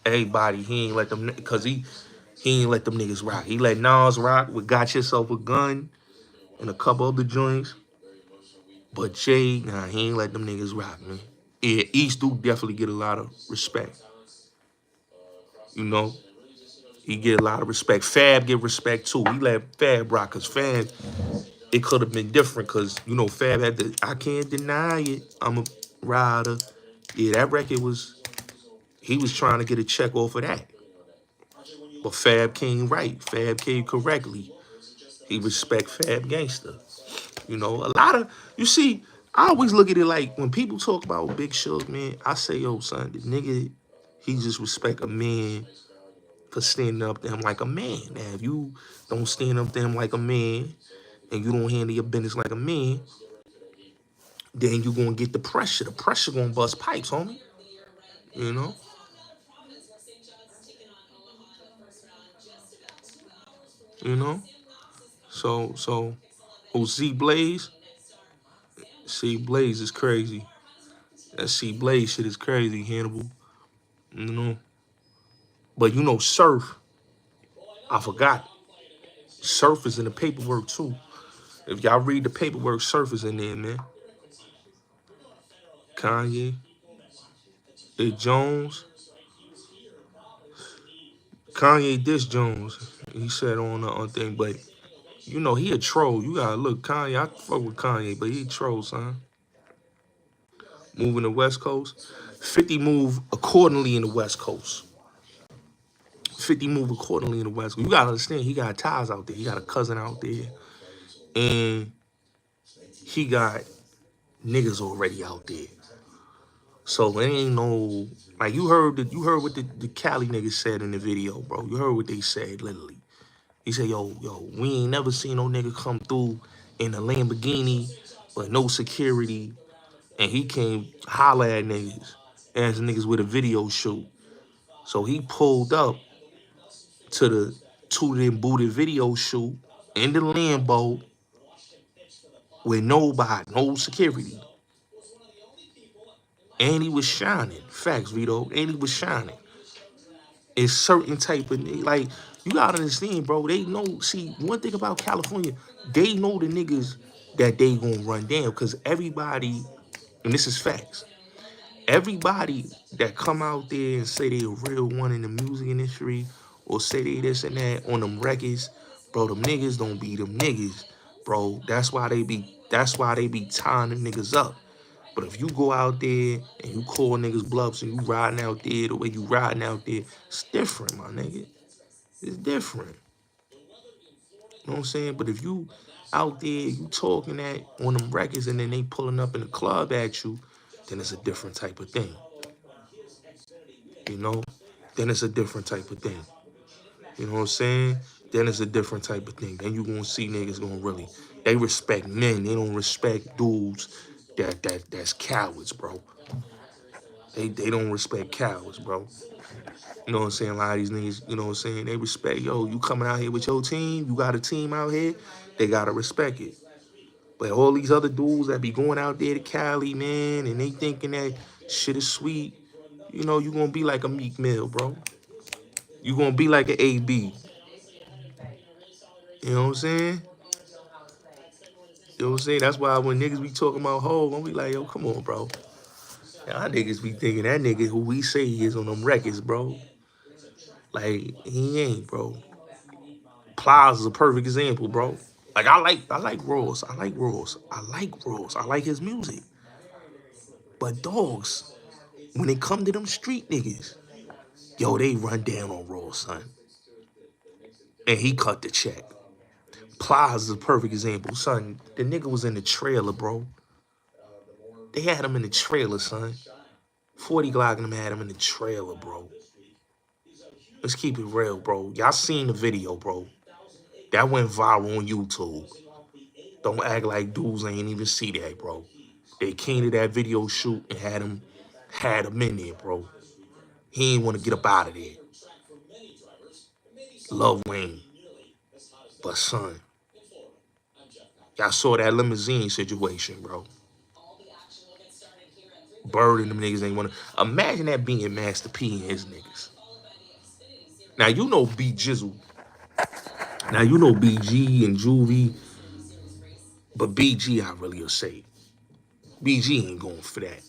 Everybody, he ain't let them, cause he ain't let them niggas rock. He let Nas rock with Got Yourself a Gun and a couple other joints. But Jay, nah, he ain't let them niggas rock, man. Yeah, East do definitely get a lot of respect. You know? He get a lot of respect. Fab get respect too. He let Fab rock, cause Fab, it could have been different, cause Fab had the I Can't Deny It, I'm a rider. Yeah, that record was, he was trying to get a check off of that. But Fab came right. Fab came correctly. He respect Fab gangster. A lot of, you see, I always look at it like when people talk about Big Shug, man, I say, yo, son, the nigga, he just respect a man for standing up to him like a man. Now, if you don't stand up to him like a man and you don't handle your business like a man, then you going to get the pressure. The pressure going to bust pipes, homie. You know? You know? So, oh, Z Blaze? C Blaze is crazy. That C Blaze shit is crazy, Hannibal. You know? But Surf, I forgot. Surf is in the paperwork too. If y'all read the paperwork, Surf is in there, man. Kanye, Jones. Kanye diss Jones. He said on the thing, but he a troll. You gotta look, Kanye. I fuck with Kanye, but he a troll, son. Moving the West Coast. 50 move accordingly in the West Coast. 50 move accordingly in the West Coast. You gotta understand, he got ties out there. He got a cousin out there. And he got niggas already out there. So it ain't no, like, you heard what the Cali niggas said in the video, bro. You heard what they said, literally. He said, yo, we ain't never seen no nigga come through in a Lamborghini, but no security. And he came holler at niggas, as niggas with a video shoot. So he pulled up to the tooted and booted video shoot in the Lambo with nobody, no security. And he was shining. Facts, Vito. And he was shining. It's certain type of, like, you gotta understand, bro. They know, see, one thing about California, they know the niggas that they gonna run down. Because everybody, and this is facts, everybody that come out there and say they a real one in the music industry or say they this and that on them records, bro, them niggas don't be them niggas, bro. That's why they be tying them niggas up. But if you go out there and you call niggas bluffs and you riding out there the way you riding out there, it's different, my nigga. It's different. You know what I'm saying? But if you out there, you talking that on them records and then they pulling up in the club at you, then it's a different type of thing. You know? Then it's a different type of thing. You know what I'm saying? Then it's a different type of thing. Then you gonna see niggas gonna really, they respect men. They don't respect dudes that's cowards, bro. They don't respect cowards, bro. You know what I'm saying? A lot of these niggas, you know what I'm saying? They respect, yo, you coming out here with your team, you got a team out here, they gotta respect it. But all these other dudes that be going out there to Cali, man, and they thinking that shit is sweet, you gonna be like a Meek Mill, bro. You gonna be like an AB. You know what I'm saying? You know what I'm saying? That's why when niggas be talking about Hov, I'm be like, yo, come on, bro. Y'all niggas be thinking that nigga who we say he is on them records, bro. Like, he ain't, bro. Plies is a perfect example, bro. Like, I like Ross. I like Ross. I like Ross. I like his music. But dogs, when it come to them street niggas, yo, they run down on Ross, son. and he cut the check. Plies is a perfect example. Son, the nigga was in the trailer, bro. They had him in the trailer, son. 40 Glock and them had him in the trailer, bro. Let's keep it real, bro. Y'all seen the video, bro. That went viral on YouTube. Don't act like dudes ain't even see that, bro. They came to that video shoot and had him in there, bro. He ain't want to get up out of there. Love Wayne. But son, y'all saw that limousine situation, bro. Bird and them niggas ain't want to. Imagine that being Master P and his niggas. Now you know B Jizzle. Now you know BG and Juvie. But BG, I really will say. BG ain't going for that.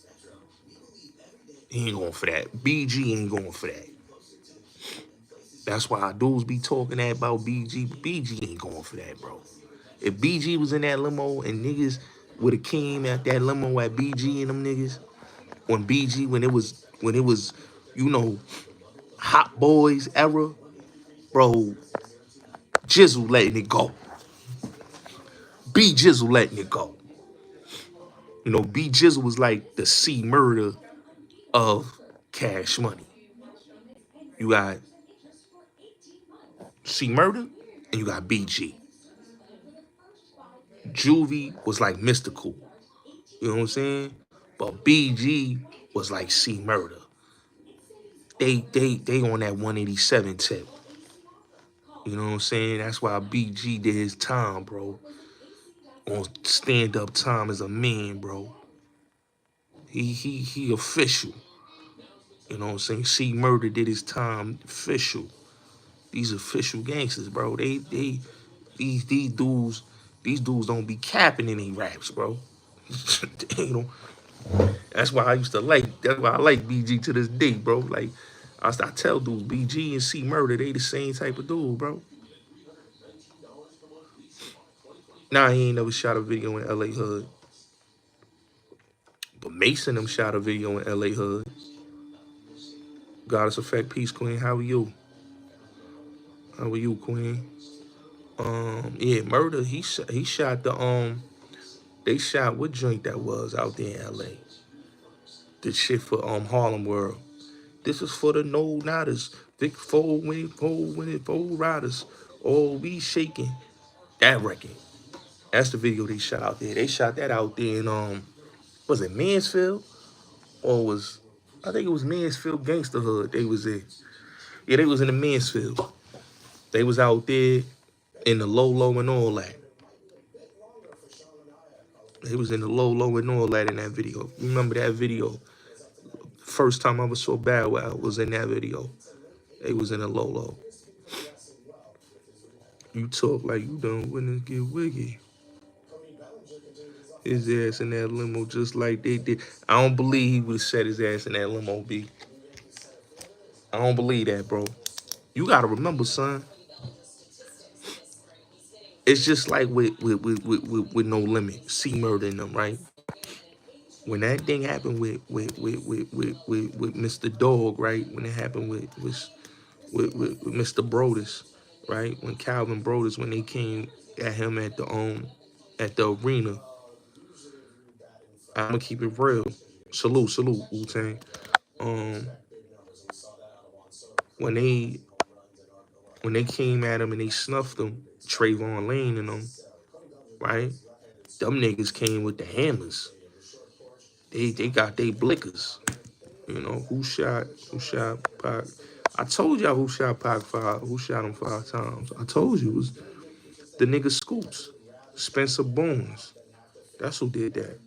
He ain't going for that. BG ain't going for that. That's why dudes be talking that about BG, but BG ain't going for that, bro. If BG was in that limo and niggas would have came at that limo at BG and them niggas, when it was, you know, Hot Boys era, bro, Jizzle letting it go. B Jizzle letting it go. You know, B Jizzle was like the C Murder of Cash Money. You got C Murder and you got BG. Juvie was like mystical. You know what I'm saying? But BG was like C Murder. They on that 187 tip. You know what I'm saying? That's why BG did his time, bro. On stand up time as a man, bro. He official. You know what I'm saying? C Murder did his time official. These official gangsters, bro. These dudes don't be capping any raps, bro. You know, that's why I like BG to this day, bro. Like I tell dudes, BG and C Murder, they the same type of dude, bro. Nah, he ain't never shot a video in LA Hood. But Mason them shot a video in LA Hood. Goddess Effect, peace, Queen. How are you? How are you, Queen? Yeah, Murder, he shot they shot what joint that was out there in LA. The shit for Harlem World. This is for the no nodders. Big four riders. All we shaking. That record. That's the video they shot out there. They shot that out there in was it Mansfield? Or was I think it was Mansfield Gangster Hood they was in. Yeah, they was in the Mansfield. They was out there in the low and all that. They was in the low and all that in that video. You remember that video? First time I ever saw Bad Wow was in that video. They was in the low. You talk like you don't witness get wiggy. His ass in that limo just like they did. I don't believe he would have set his ass in that limo, B. I don't believe that, bro. You gotta remember, son. It's just like with No Limit, C Murder in them, right? When that thing happened with Mr. Dog, right? When it happened with Mr. Brodus, right? When Calvin Brodus, when they came at him at the arena, I'ma keep it real. Salute, Wu-Tang. Um, when they came at him and they snuffed him, Trayvon Lane and them, right? Them niggas came with the hammers. They got they blickers. You know, who shot Pac? I told y'all who shot Pac who shot him 5 times. I told you it was the nigga Scoops. Spencer Bones. That's who did that.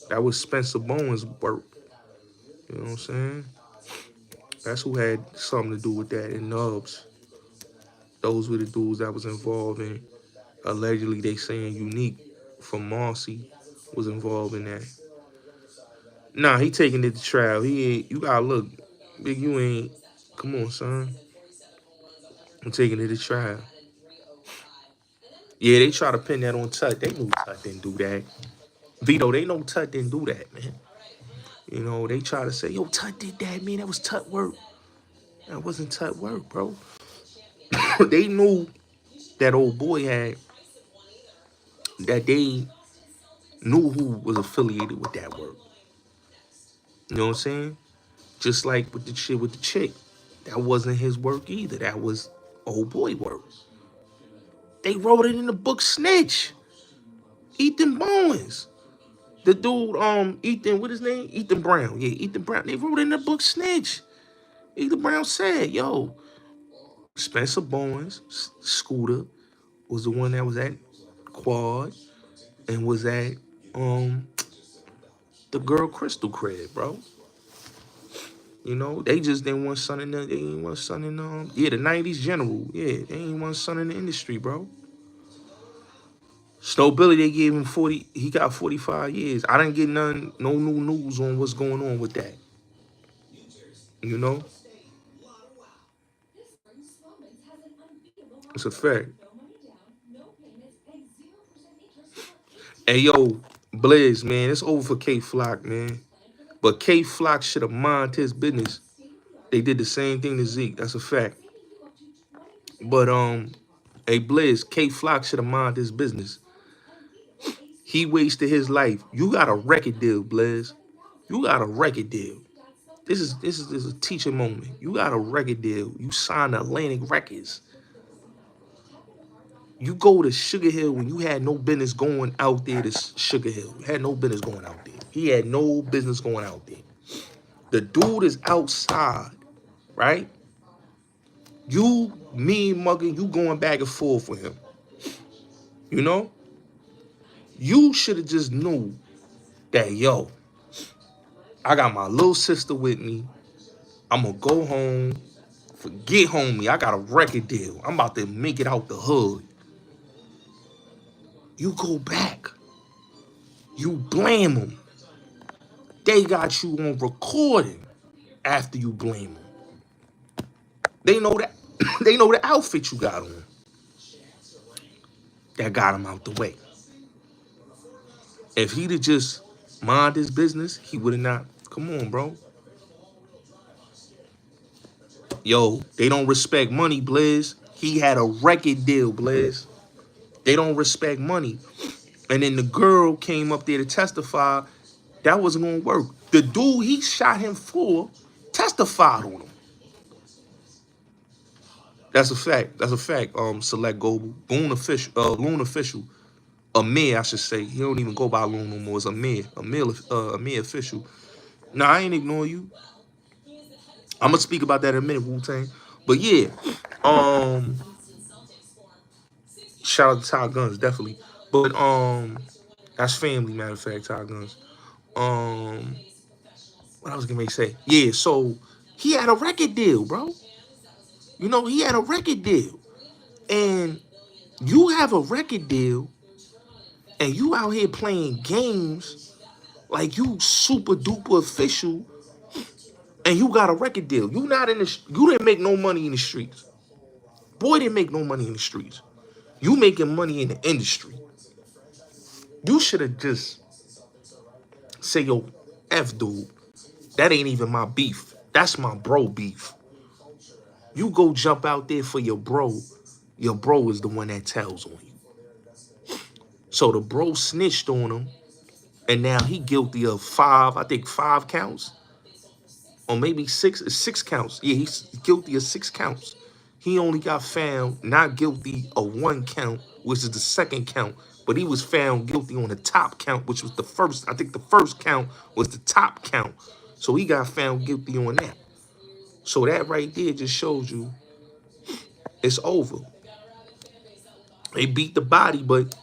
That was Spencer Bones' work. You know what I'm saying? That's who had something to do with that in Nubs. Those were the dudes that was involved in, allegedly they saying Unique from Marcy was involved in that. Nah, he taking it to trial. He ain't, you gotta look. Big, you ain't, come on, son. I'm taking it to trial. Yeah, they try to pin that on Tut. They knew Tut didn't do that. Vito, they know Tut didn't do that, man. You know, they try to say, yo, Tut did that, man. That was Tut work. That wasn't Tut work, bro. They knew that old boy had, that they knew who was affiliated with that work. You know what I'm saying? Just like with the shit with the chick. That wasn't his work either. That was old boy work. They wrote it in the book Snitch. Ethan Bowens. The dude, Ethan, what his name? Ethan Brown. Yeah, Ethan Brown. They wrote it in the book Snitch. Ethan Brown said, yo, Spencer Bowens, Scooter, was the one that was at Quad and was at the girl Crystal crib, bro. You know, they just didn't want son in the, they didn't want son in yeah, the 90s general. Yeah, they ain't want son in the industry, bro. Snow Billy, they gave him 40, he got 45 years. I didn't get no new news on what's going on with that. You know? It's a fact. Hey, yo, Blizz, man, it's over for K Flock, man. But K Flock should have minded his business. They did the same thing to Zeke. That's a fact. But, hey, Blizz, K Flock should have minded his business. He wasted his life. You got a record deal, Blizz. You got a record deal. This is a teaching moment. You got a record deal. You signed Atlantic Records. You go to Sugar Hill when you had no business going out there to Sugar Hill. You had no business going out there. He had no business going out there. The dude is outside, right? You, me, mugging, you going back and forth with him. You know? You should have just knew that, yo, I got my little sister with me. I'm going to go home. Forget homie. I got a record deal. I'm about to make it out the hood. You go back. You blame them. They got you on recording after you blame them. They know that. They know the outfit you got on. That got him out the way. If he'd have just mind his business, he would have not. Come on, bro. Yo, they don't respect money, Blizz. He had a record deal, Blizz. They don't respect money. And then the girl came up there to testify. That wasn't going to work. The dude he shot him for testified on him. That's a fact. That's a fact. Select Global. Loon official. Amir, I should say. He don't even go by Loon no more. It's Amir. Amir official. Nah, I ain't ignore you. I'm gonna speak about that in a minute, Wu-Tang. But yeah, shout out to Ty Guns, definitely. But that's family, matter of fact, Ty Guns. What I was gonna say? Yeah, so he had a record deal, bro. You know, he had a record deal. And you have a record deal and you out here playing games like you super duper official and you got a record deal. You not in the you didn't make no money in the streets. Boy didn't make no money in the streets. You making money in the industry. You should have just say, yo, F dude, that ain't even my beef. That's my bro beef. You go jump out there for your bro is the one that tells on you. So the bro snitched on him, and now he guilty of five counts, or maybe six counts. Yeah, he's guilty of 6 counts. He only got found not guilty of 1 count, which is the second count, but he was found guilty on the top count, which was the first. I think the first count was the top count. So he got found guilty on that. So that right there just shows you it's over. They beat the body, but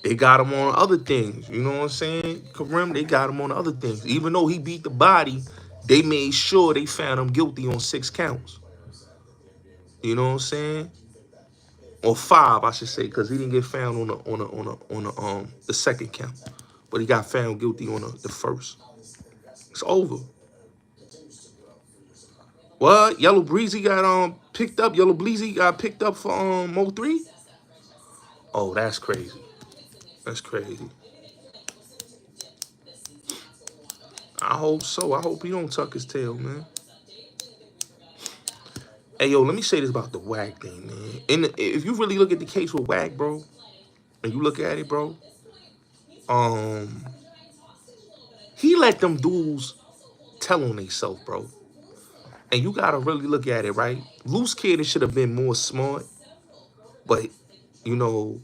they got him on other things. You know what I'm saying? Kareem, they got him on other things. Even though he beat the body, they made sure they found him guilty on 6 counts. You know what I'm saying? Or 5, I should say, because he didn't get found on the second count, but he got found guilty on the first. It's over. What? Yellow Breezy got picked up. Yellow Bleezy got picked up for Mo 3. Oh, that's crazy. That's crazy. I hope so. I hope he don't tuck his tail, man. Hey, yo, let me say this about the Whack thing, man. And if you really look at the case with Whack, bro, and you look at it, bro, um, he let them dudes tell on themselves, bro. And you gotta really look at it, right? Loose Kid should have been more smart, but you know,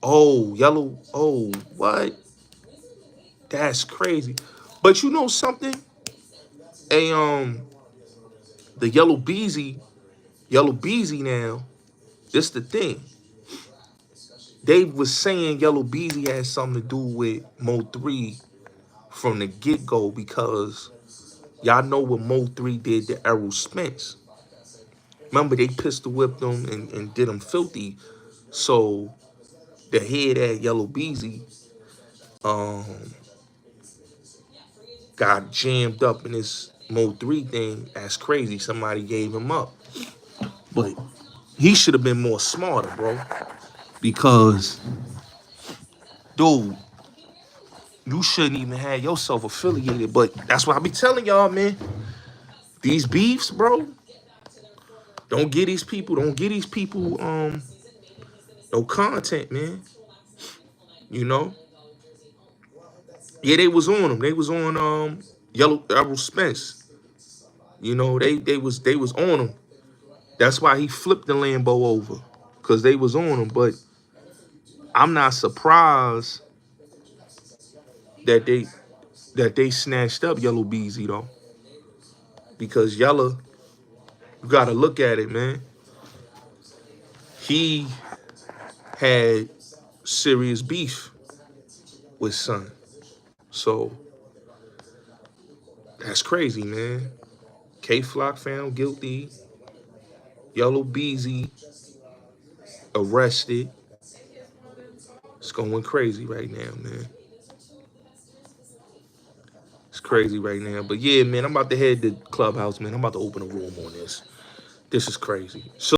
oh, Yellow, oh, what? That's crazy. But you know something? A the Yellow Beezy now, this the thing. They was saying Yellow Beezy had something to do with Mo 3 from the get-go because y'all know what Mo 3 did to Errol Spence. Remember, they pistol whipped him and did him filthy. So the head at Yellow Beezy um, got jammed up in this Mo 3 thing. That's crazy. Somebody gave him up. But he should have been more smarter, bro. Because, dude, you shouldn't even have yourself affiliated. But that's what I be telling y'all, man. These beefs, bro. Don't get these people no content, man. You know? Yeah, they was on them. They was on Yellow Errol Spence. You know, they was on him. That's why he flipped the Lambo over. Cause they was on him. But I'm not surprised that they snatched up Yellow Beezy though. Because Yella, you gotta look at it, man. He had serious beef with Son. So that's crazy, man. K Flock found guilty. Yellow Beezy arrested. It's going crazy right now, man. It's crazy right now. But yeah, man, I'm about to head to Clubhouse, man. I'm about to open a room on this. This is crazy. So